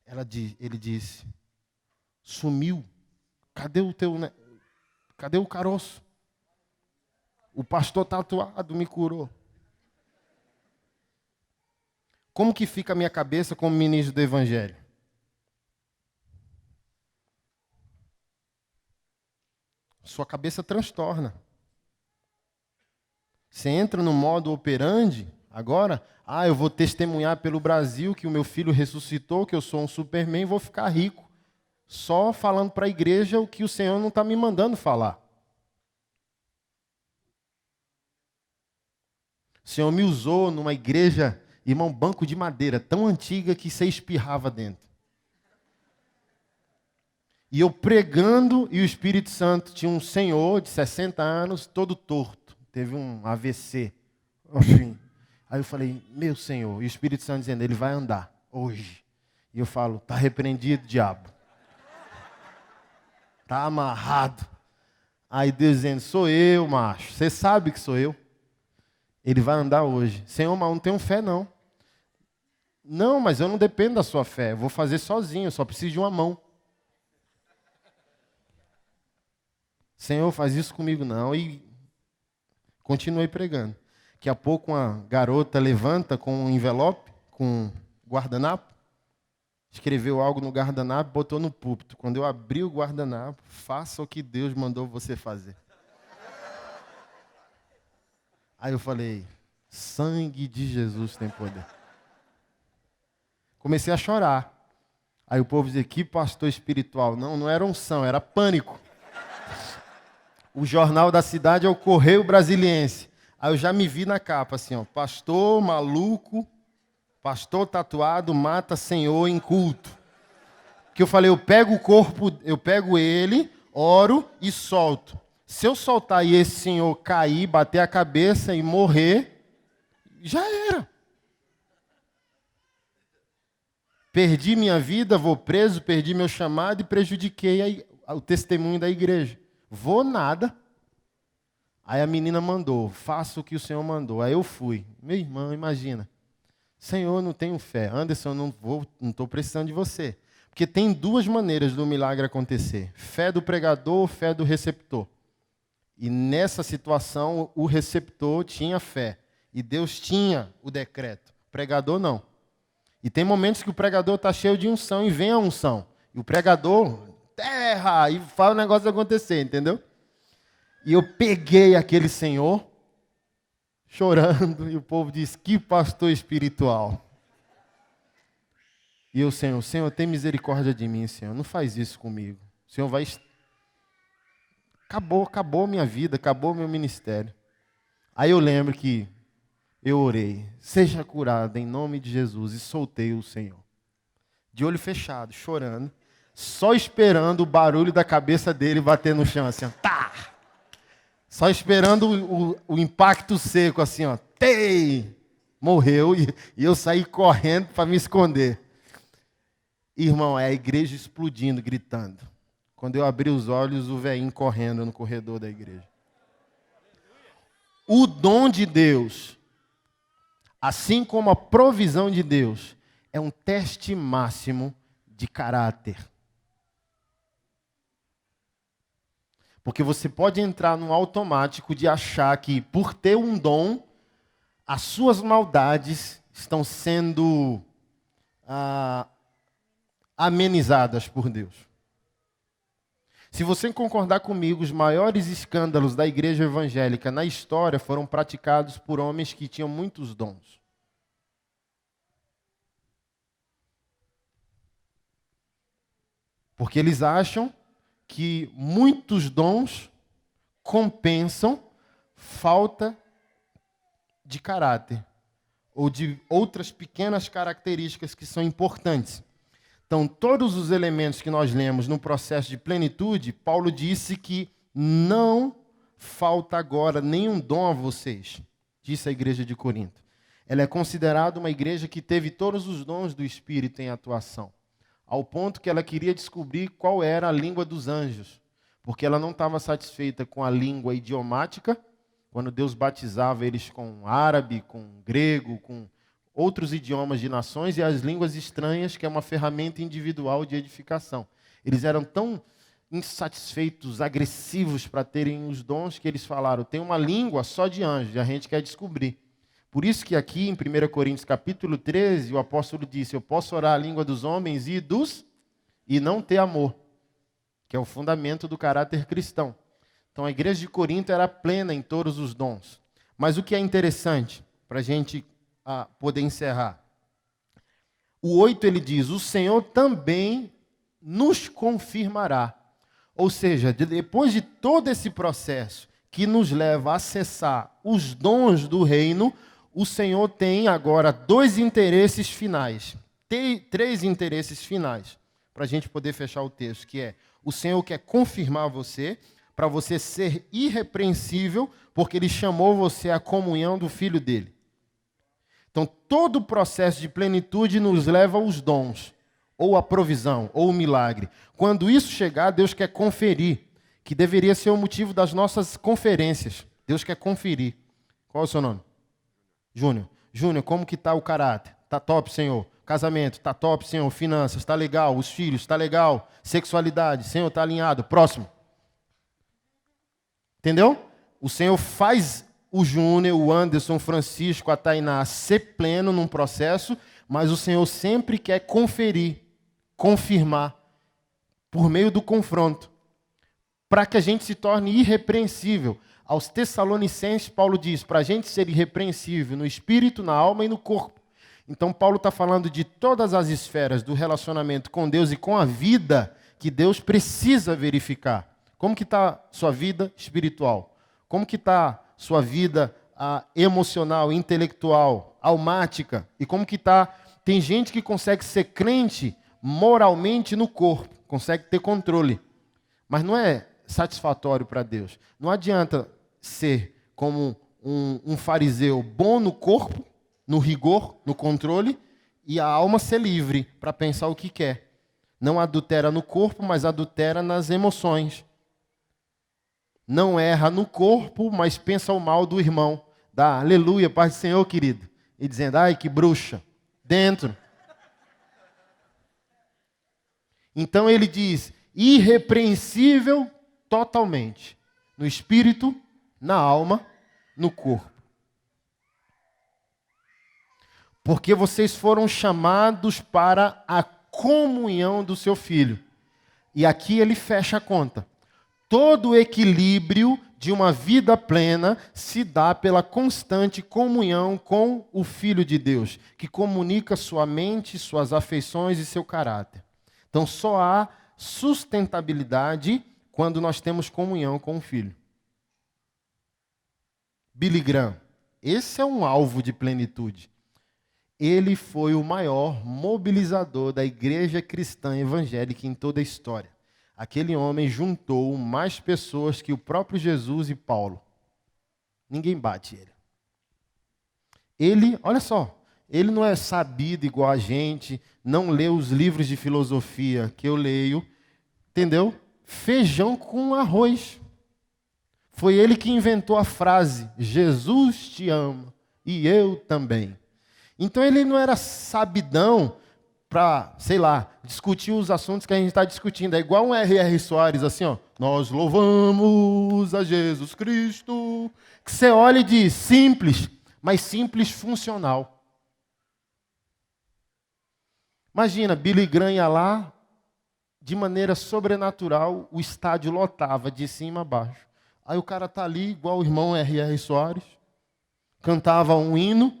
Ele disse... Sumiu. Cadê o caroço? O pastor tatuado me curou. Como que fica a minha cabeça como ministro do Evangelho? Sua cabeça transtorna. Você entra no modo operandi, agora, eu vou testemunhar pelo Brasil que o meu filho ressuscitou, que eu sou um Superman e vou ficar rico. Só falando para a igreja o que o Senhor não está me mandando falar. O Senhor me usou numa igreja, irmão, banco de madeira, tão antiga que você espirrava dentro. E eu pregando, e o Espírito Santo tinha um senhor de 60 anos, todo torto. Teve um AVC. Enfim. Aí eu falei, meu Senhor, e o Espírito Santo dizendo, ele vai andar hoje. E eu falo, está repreendido, diabo. Está amarrado. Aí Deus dizendo, sou eu, macho. Você sabe que sou eu. Ele vai andar hoje. Senhor, mas eu não tenho fé, não. Não, mas eu não dependo da sua fé. Eu vou fazer sozinho, eu só preciso de uma mão. Senhor, faz isso comigo, não. E continuei pregando. Daqui a pouco uma garota levanta com um envelope, com um guardanapo. Escreveu algo no guardanapo, botou no púlpito. Quando eu abri o guardanapo, faça o que Deus mandou você fazer. Aí eu falei, sangue de Jesus tem poder. Comecei a chorar. Aí o povo dizia, que pastor espiritual. Não, não era unção, era pânico. O jornal da cidade é o Correio Brasiliense. Aí eu já me vi na capa, assim, ó, pastor maluco, pastor tatuado mata Senhor em culto. Que eu falei, eu pego o corpo, eu pego ele, oro e solto. Se eu soltar e esse senhor cair, bater a cabeça e morrer, já era. Perdi minha vida, vou preso, perdi meu chamado e prejudiquei o testemunho da igreja. Vou nada. Aí a menina mandou, faça o que o Senhor mandou. Aí eu fui. Meu irmão, imagina. Senhor, não tenho fé. Anderson, não estou precisando de você. Porque tem duas maneiras do milagre acontecer. Fé do pregador, fé do receptor. E nessa situação, o receptor tinha fé. E Deus tinha o decreto. O pregador não. E tem momentos que o pregador está cheio de unção e vem a unção. E o pregador, terra, e faz o negócio acontecer, entendeu? E eu peguei aquele senhor, chorando, e o povo disse, que pastor espiritual. E eu, Senhor, tem misericórdia de mim, Senhor, não faz isso comigo. O Senhor vai... Acabou minha vida, acabou meu ministério. Aí eu lembro que eu orei, seja curado em nome de Jesus, e soltei o Senhor. De olho fechado, chorando, só esperando o barulho da cabeça dele bater no chão, assim, ó, tá! Só esperando o impacto seco, assim, ó, tei! Morreu, e eu saí correndo para me esconder. Irmão, é a igreja explodindo, gritando. Quando eu abri os olhos, o velhinho correndo no corredor da igreja. O dom de Deus, assim como a provisão de Deus, é um teste máximo de caráter. Porque você pode entrar no automático de achar que, por ter um dom, as suas maldades estão sendo amenizadas por Deus. Se você concordar comigo, os maiores escândalos da igreja evangélica na história foram praticados por homens que tinham muitos dons. Porque eles acham que muitos dons compensam falta de caráter ou de outras pequenas características que são importantes. Então, todos os elementos que nós lemos no processo de plenitude, Paulo disse que não falta agora nenhum dom a vocês, disse a igreja de Corinto. Ela é considerada uma igreja que teve todos os dons do Espírito em atuação, ao ponto que ela queria descobrir qual era a língua dos anjos, porque ela não estava satisfeita com a língua idiomática, quando Deus batizava eles com árabe, com grego, com outros idiomas de nações, e as línguas estranhas, que é uma ferramenta individual de edificação. Eles eram tão insatisfeitos, agressivos para terem os dons, que eles falaram, tem uma língua só de anjos, e a gente quer descobrir. Por isso que aqui em 1 Coríntios capítulo 13, o apóstolo disse, eu posso orar a língua dos homens e não ter amor, que é o fundamento do caráter cristão. Então a igreja de Corinto era plena em todos os dons. Mas o que é interessante, para a gente poder encerrar. O 8 ele diz, o Senhor também nos confirmará. Ou seja, depois de todo esse processo que nos leva a acessar os dons do reino, o Senhor tem agora dois interesses finais. Tem três interesses finais, para a gente poder fechar o texto, que é, o Senhor quer confirmar você, para você ser irrepreensível, porque Ele chamou você à comunhão do Filho dEle. Então, todo o processo de plenitude nos leva aos dons, ou a provisão, ou o milagre. Quando isso chegar, Deus quer conferir, que deveria ser o motivo das nossas conferências. Deus quer conferir. Qual é o seu nome? Júnior. Júnior, como que está o caráter? Está top, Senhor. Casamento, está top, Senhor. Finanças, está legal. Os filhos, está legal. Sexualidade, Senhor, está alinhado. Próximo. Entendeu? O Senhor faz o Júnior, o Anderson, o Francisco, a Tainá ser pleno num processo, mas o Senhor sempre quer conferir, confirmar, por meio do confronto, para que a gente se torne irrepreensível. Aos Tessalonicenses, Paulo diz, para a gente ser irrepreensível no espírito, na alma e no corpo. Então, Paulo está falando de todas as esferas do relacionamento com Deus e com a vida que Deus precisa verificar. Como que está sua vida espiritual? Como que está sua vida emocional, intelectual, almática? E como que está? Tem gente que consegue ser crente moralmente no corpo, consegue ter controle, mas não é satisfatório para Deus. Não adianta ser como um fariseu bom no corpo, no rigor, no controle, e a alma ser livre para pensar o que quer. Não adultera no corpo, mas adultera nas emoções. Não erra no corpo, mas pensa o mal do irmão. Dá aleluia, paz do Senhor, querido. E dizendo, ai, que bruxa. Dentro. Então ele diz, irrepreensível totalmente. No espírito, na alma, no corpo. Porque vocês foram chamados para a comunhão do seu Filho. E aqui ele fecha a conta. Todo o equilíbrio de uma vida plena se dá pela constante comunhão com o Filho de Deus, que comunica sua mente, suas afeições e seu caráter. Então só há sustentabilidade quando nós temos comunhão com o Filho. Billy Graham, esse é um alvo de plenitude. Ele foi o maior mobilizador da igreja cristã evangélica em toda a história. Aquele homem juntou mais pessoas que o próprio Jesus e Paulo. Ninguém bate ele. Ele, olha só, ele não é sabido igual a gente, não lê os livros de filosofia que eu leio, entendeu? Feijão com arroz. Foi ele que inventou a frase, Jesus te ama e eu também. Então ele não era sabidão para, sei lá, discutir os assuntos que a gente está discutindo. É igual um R.R. Soares, assim, ó. Nós louvamos a Jesus Cristo. Que você olha e diz, simples, mas simples funcional. Imagina, Billy Graham ia lá, de maneira sobrenatural, o estádio lotava de cima a baixo. Aí o cara tá ali, igual o irmão R.R. Soares, cantava um hino,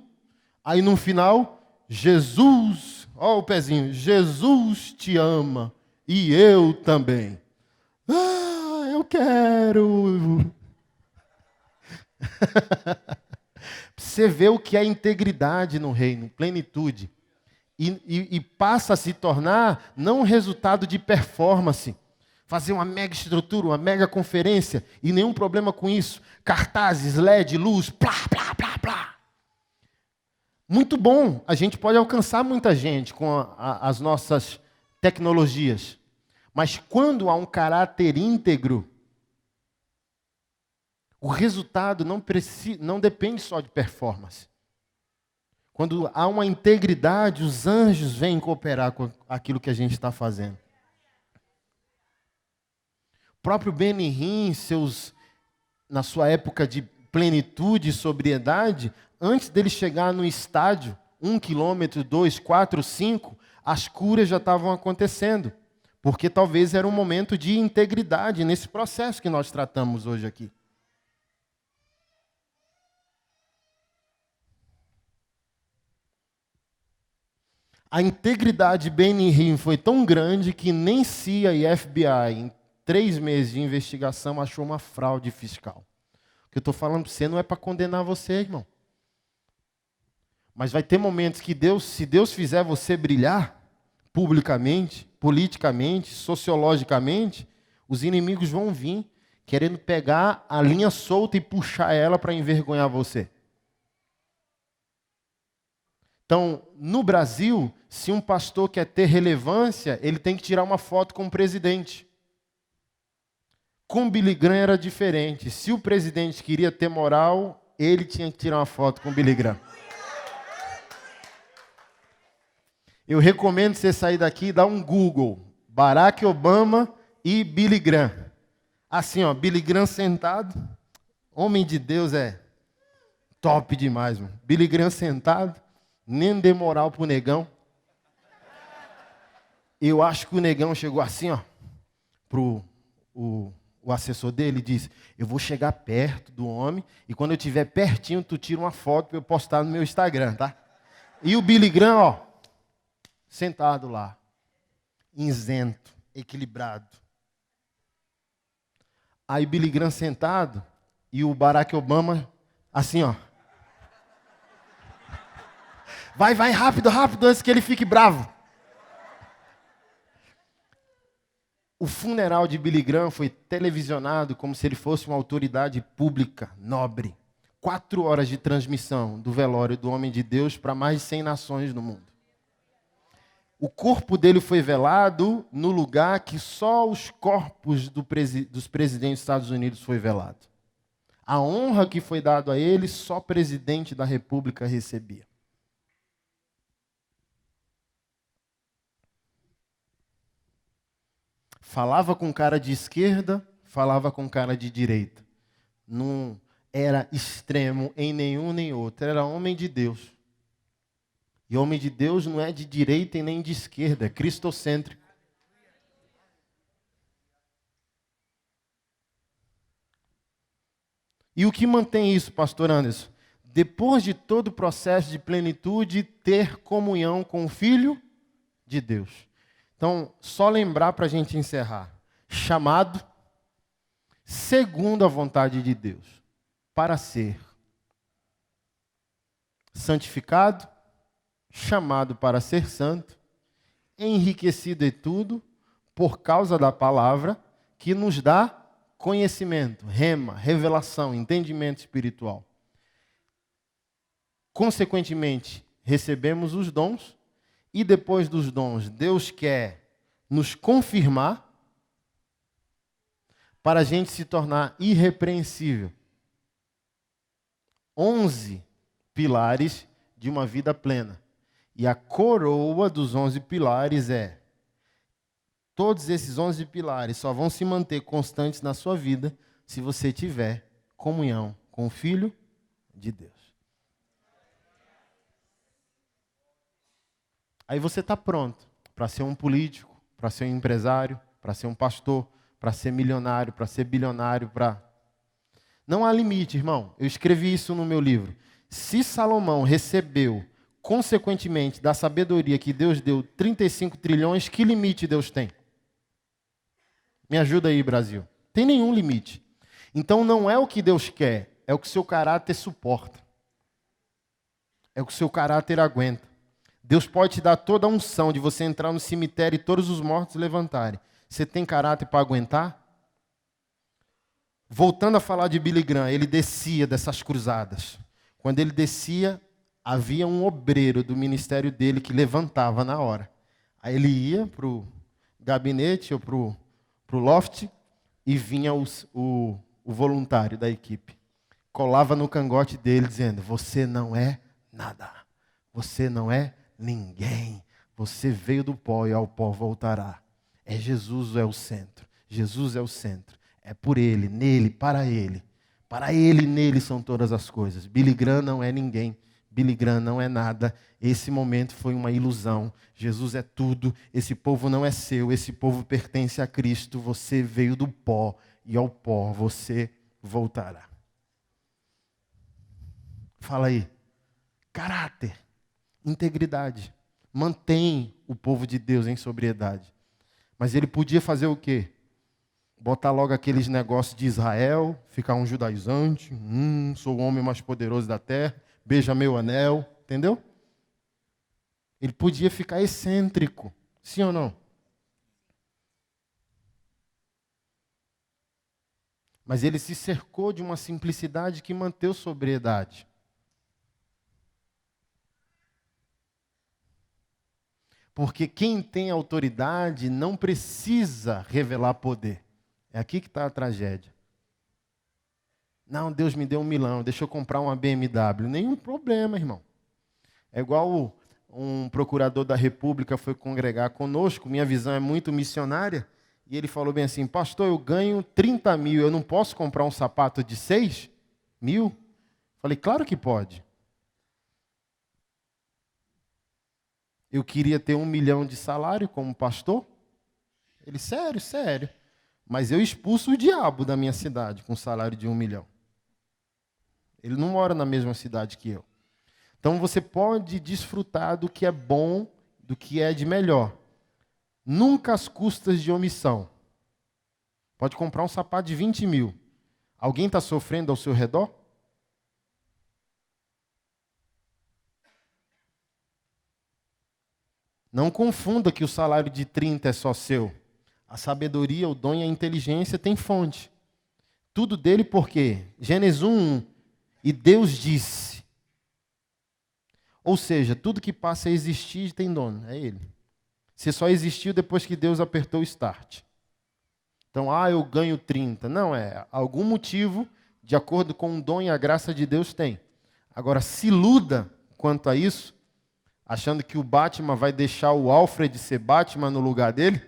aí no final, Jesus, ó o pezinho, Jesus te ama e eu também. Ah, eu quero. Você vê o que é integridade no reino, plenitude. E passa a se tornar não um resultado de performance. Fazer uma mega estrutura, uma mega conferência, e nenhum problema com isso. Cartazes, LED, luz, plá, plá, plá, plá. Muito bom, a gente pode alcançar muita gente com as nossas tecnologias. Mas quando há um caráter íntegro, o resultado não depende só de performance. Quando há uma integridade, os anjos vêm cooperar com aquilo que a gente está fazendo. O próprio Benny Hinn, na sua época de plenitude e sobriedade, antes dele chegar no estádio, 1 quilômetro, 2, 4, 5, as curas já estavam acontecendo. Porque talvez era um momento de integridade nesse processo que nós tratamos hoje aqui. A integridade de Benny Hinn foi tão grande que nem CIA e FBI, em 3 meses de investigação, achou uma fraude fiscal. O que eu estou falando para você não é para condenar você, irmão. Mas vai ter momentos que se Deus fizer você brilhar, publicamente, politicamente, sociologicamente, os inimigos vão vir querendo pegar a linha solta e puxar ela para envergonhar você. Então, no Brasil, se um pastor quer ter relevância, ele tem que tirar uma foto com o presidente. Com Billy Graham era diferente. Se o presidente queria ter moral, ele tinha que tirar uma foto com Billy Graham. Eu recomendo você sair daqui e dar um Google. Barack Obama e Billy Graham. Assim, ó, Billy Graham sentado. Homem de Deus é top demais, mano. Billy Graham sentado. Nem dê moral pro negão. Eu acho que o negão chegou assim, ó, pro o assessor dele e disse, eu vou chegar perto do homem e quando eu estiver pertinho, tu tira uma foto para eu postar no meu Instagram, tá? E o Billy Graham, ó, sentado lá, isento, equilibrado. Aí Billy Graham sentado e o Barack Obama, assim, ó. Vai, rápido, antes que ele fique bravo. O funeral de Billy Graham foi televisionado como se ele fosse uma autoridade pública, nobre. 4 horas de transmissão do velório do homem de Deus para mais de 100 nações no mundo. O corpo dele foi velado no lugar que só os corpos dos presidentes dos Estados Unidos foi velado. A honra que foi dada a ele, só o presidente da República recebia. Falava com cara de esquerda, falava com cara de direita. Não era extremo em nenhum nem outro. Era homem de Deus. E homem de Deus não é de direita e nem de esquerda, é cristocêntrico. E o que mantém isso, pastor Anderson? Depois de todo o processo de plenitude, ter comunhão com o Filho de Deus. Então, só lembrar para a gente encerrar. Chamado, segundo a vontade de Deus, para ser santificado, chamado para ser santo, enriquecido em tudo, por causa da palavra, que nos dá conhecimento, rema, revelação, entendimento espiritual. Consequentemente, recebemos os dons, e depois dos dons, Deus quer nos confirmar para a gente se tornar irrepreensível. 11 pilares de uma vida plena. E a coroa dos 11 pilares é: todos esses 11 pilares só vão se manter constantes na sua vida se você tiver comunhão com o Filho de Deus. Aí você está pronto para ser um político, para ser um empresário, para ser um pastor, para ser milionário, para ser bilionário, para... Não há limite, irmão. Eu escrevi isso no meu livro. Se Salomão recebeu, consequentemente, da sabedoria que Deus deu 35 trilhões, que limite Deus tem? Me ajuda aí, Brasil. Tem nenhum limite. Então não é o que Deus quer, é o que seu caráter suporta. É o que seu caráter aguenta. Deus pode te dar toda a unção de você entrar no cemitério e todos os mortos levantarem. Você tem caráter para aguentar? Voltando a falar de Billy Graham, ele descia dessas cruzadas. Quando ele descia, havia um obreiro do ministério dele que levantava na hora. Aí ele ia para o gabinete ou para o loft e vinha o voluntário da equipe. Colava no cangote dele dizendo: você não é nada. Você não é ninguém. Você veio do pó e ao pó voltará. Jesus é o centro. Jesus é o centro. É por Ele, nele, para Ele. Para Ele, nele são todas as coisas. Billy Graham não é ninguém. Billy Graham não é nada. Esse momento foi uma ilusão. Jesus é tudo. Esse povo não é seu. Esse povo pertence a Cristo. Você veio do pó e ao pó você voltará. Fala aí. Caráter. Integridade. Mantém o povo de Deus em sobriedade. Mas ele podia fazer o quê? Botar logo aqueles negócios de Israel, ficar um judaizante, sou o homem mais poderoso da terra, beija meu anel, entendeu? Ele podia ficar excêntrico, sim ou não? Mas ele se cercou de uma simplicidade que manteve sobriedade. Porque quem tem autoridade não precisa revelar poder. É aqui que está a tragédia. Não, Deus me deu 1 milhão, deixa eu comprar uma BMW. Nenhum problema, irmão. É igual um procurador da República foi congregar conosco, minha visão é muito missionária, e ele falou bem assim: pastor, eu ganho 30 mil, eu não posso comprar um sapato de 6 mil? Falei, claro que pode. Eu queria ter 1 milhão de salário como pastor. Ele, sério, sério. Mas eu expulso o diabo da minha cidade com salário de 1 milhão. Ele não mora na mesma cidade que eu. Então você pode desfrutar do que é bom, do que é de melhor. Nunca às custas de omissão. Pode comprar um sapato de 20 mil. Alguém está sofrendo ao seu redor? Não confunda que o salário de 30 é só seu. A sabedoria, o dom e a inteligência têm fonte. Tudo dele porque Gênesis 1, e Deus disse. Ou seja, tudo que passa a existir tem dono, é ele. Você só existiu depois que Deus apertou o start. Então, eu ganho 30. Não, algum motivo, de acordo com o dom e a graça de Deus tem. Agora, se iluda quanto a isso, achando que o Batman vai deixar o Alfred ser Batman no lugar dele.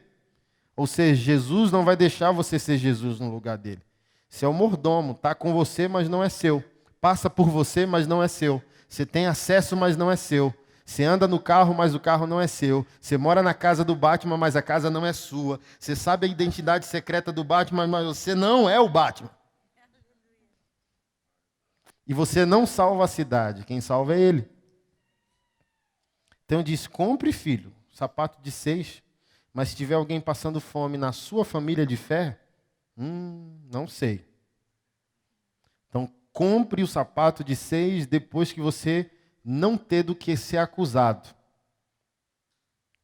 Ou seja, Jesus não vai deixar você ser Jesus no lugar dele. Você é o mordomo, está com você, mas não é seu. Passa por você, mas não é seu. Você tem acesso, mas não é seu. Você anda no carro, mas o carro não é seu. Você mora na casa do Batman, mas a casa não é sua. Você sabe a identidade secreta do Batman, mas você não é o Batman. E você não salva a cidade, quem salva é ele. Então eu disse, compre, filho, sapato de 6, mas se tiver alguém passando fome na sua família de fé, não sei. Então compre o sapato de 6 depois que você não ter do que ser acusado.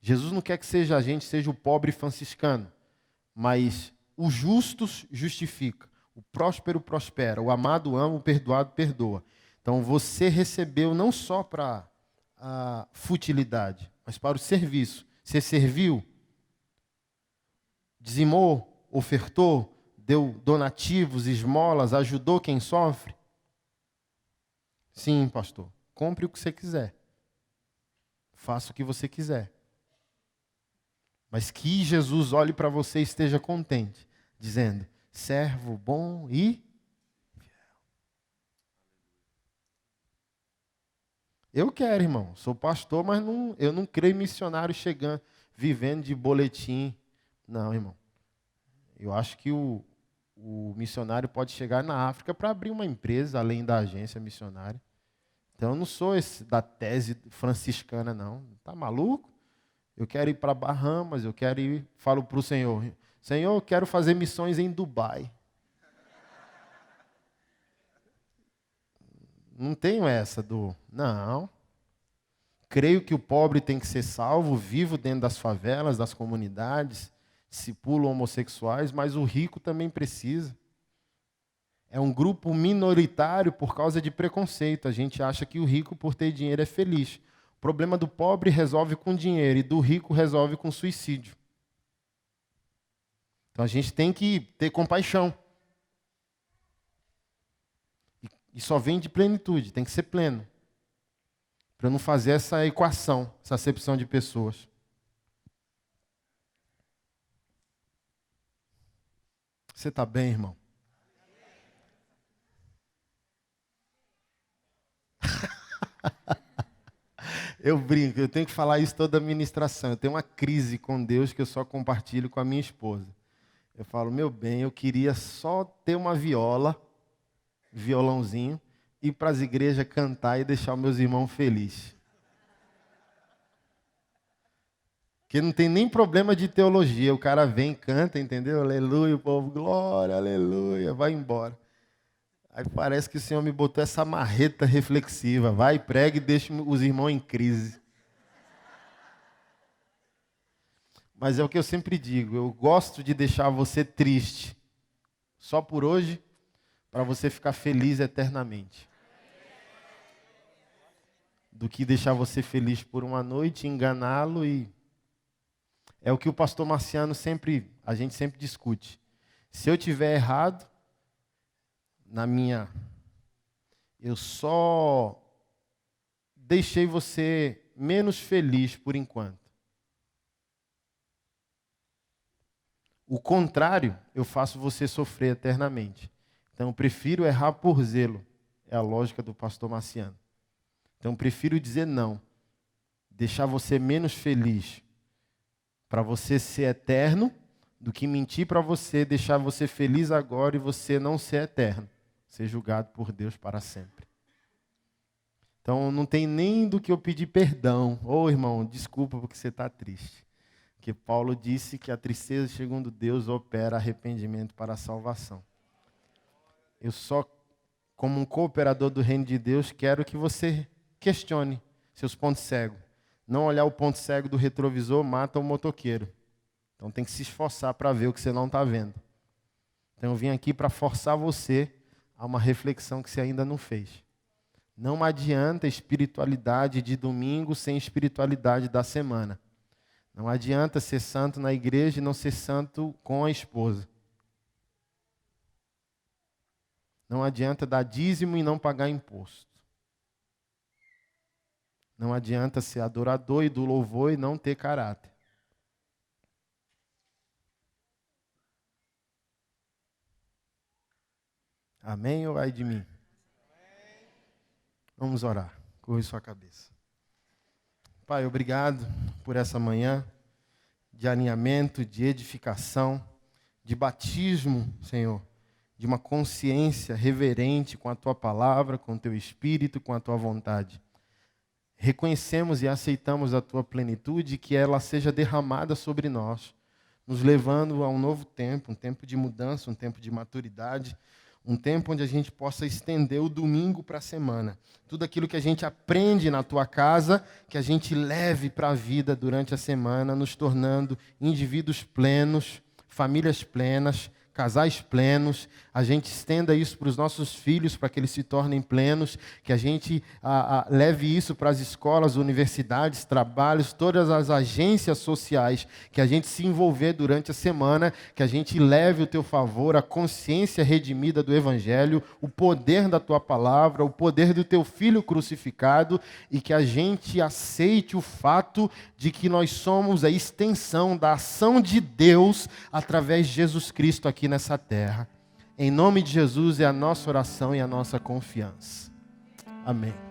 Jesus não quer que seja a gente, seja o pobre franciscano, mas o justo justifica, o próspero prospera, o amado ama, o perdoado perdoa. Então você recebeu não só para a futilidade, mas para o serviço. Você serviu, dizimou, ofertou, deu donativos, esmolas, ajudou quem sofre? Sim, pastor. compre o que você quiser. Faça o que você quiser. Mas que Jesus olhe para você e esteja contente, dizendo, servo bom e fiel. Eu quero, irmão. Sou pastor, mas eu não creio em missionário chegando, vivendo de boletim. Não, irmão. Eu acho que o missionário pode chegar na África para abrir uma empresa, além da agência missionária. Então, eu não sou esse da tese franciscana, não. Tá maluco? Eu quero ir para Bahamas, eu quero ir, falo para o Senhor, Senhor, eu quero fazer missões em Dubai. Não tenho essa não. Creio que o pobre tem que ser salvo, vivo dentro das favelas, das comunidades, discipulo homossexuais, mas o rico também precisa. É um grupo minoritário por causa de preconceito. A gente acha que o rico, por ter dinheiro, é feliz. O problema do pobre resolve com dinheiro e do rico resolve com suicídio. Então a gente tem que ter compaixão. E só vem de plenitude, tem que ser pleno. Para não fazer essa equação, essa acepção de pessoas. Você está bem, irmão? Eu brinco, eu tenho que falar isso toda a ministração. Eu tenho uma crise com Deus que eu só compartilho com a minha esposa. Eu falo, meu bem, eu queria só ter uma viola, violãozinho, ir para as igrejas cantar e deixar os meus irmãos felizes. Porque não tem nem problema de teologia. O cara vem, canta, entendeu? Aleluia, o povo, glória, aleluia, vai embora. Aí parece que o Senhor me botou essa marreta reflexiva. Vai, pregue e deixa os irmãos em crise. Mas é o que eu sempre digo. Eu gosto de deixar você triste. Só por hoje, para você ficar feliz eternamente. Do que deixar você feliz por uma noite, enganá-lo e... É o que o pastor Marciano a gente sempre discute. Se eu tiver errado, eu só deixei você menos feliz por enquanto. O contrário, eu faço você sofrer eternamente. Então, eu prefiro errar por zelo. É a lógica do pastor Marciano. Então, eu prefiro dizer não. Deixar você menos feliz para você ser eterno, do que mentir para você, deixar você feliz agora e você não ser eterno. Ser julgado por Deus para sempre. Então, não tem nem do que eu pedir perdão. Ô, irmão, desculpa porque você está triste. Porque Paulo disse que a tristeza, segundo Deus, opera arrependimento para a salvação. Eu só, como um cooperador do reino de Deus, quero que você questione seus pontos cegos. Não olhar o ponto cego do retrovisor mata o motoqueiro. Então tem que se esforçar para ver o que você não está vendo. Então eu vim aqui para forçar você a uma reflexão que você ainda não fez. Não adianta espiritualidade de domingo sem espiritualidade da semana. Não adianta ser santo na igreja e não ser santo com a esposa. Não adianta dar dízimo e não pagar imposto. Não adianta ser adorador e do louvor e não ter caráter. Amém ou ai de mim? Vamos orar. Curve sua cabeça. Pai, obrigado por essa manhã de alinhamento, de edificação, de batismo, Senhor, de uma consciência reverente com a Tua palavra, com o Teu Espírito, com a Tua vontade. Reconhecemos e aceitamos a Tua plenitude e que ela seja derramada sobre nós, nos levando a um novo tempo, um tempo de mudança, um tempo de maturidade, um tempo onde a gente possa estender o domingo para a semana. Tudo aquilo que a gente aprende na Tua casa, que a gente leve para a vida durante a semana, nos tornando indivíduos plenos, famílias plenas, casais plenos, a gente estenda isso para os nossos filhos, para que eles se tornem plenos, que a gente leve isso para as escolas, universidades, trabalhos, todas as agências sociais, que a gente se envolver durante a semana, que a gente leve o teu favor, a consciência redimida do Evangelho, o poder da tua palavra, o poder do teu Filho crucificado, e que a gente aceite o fato de que nós somos a extensão da ação de Deus através de Jesus Cristo aqui nessa terra. Em nome de Jesus é a nossa oração e a nossa confiança. Amém.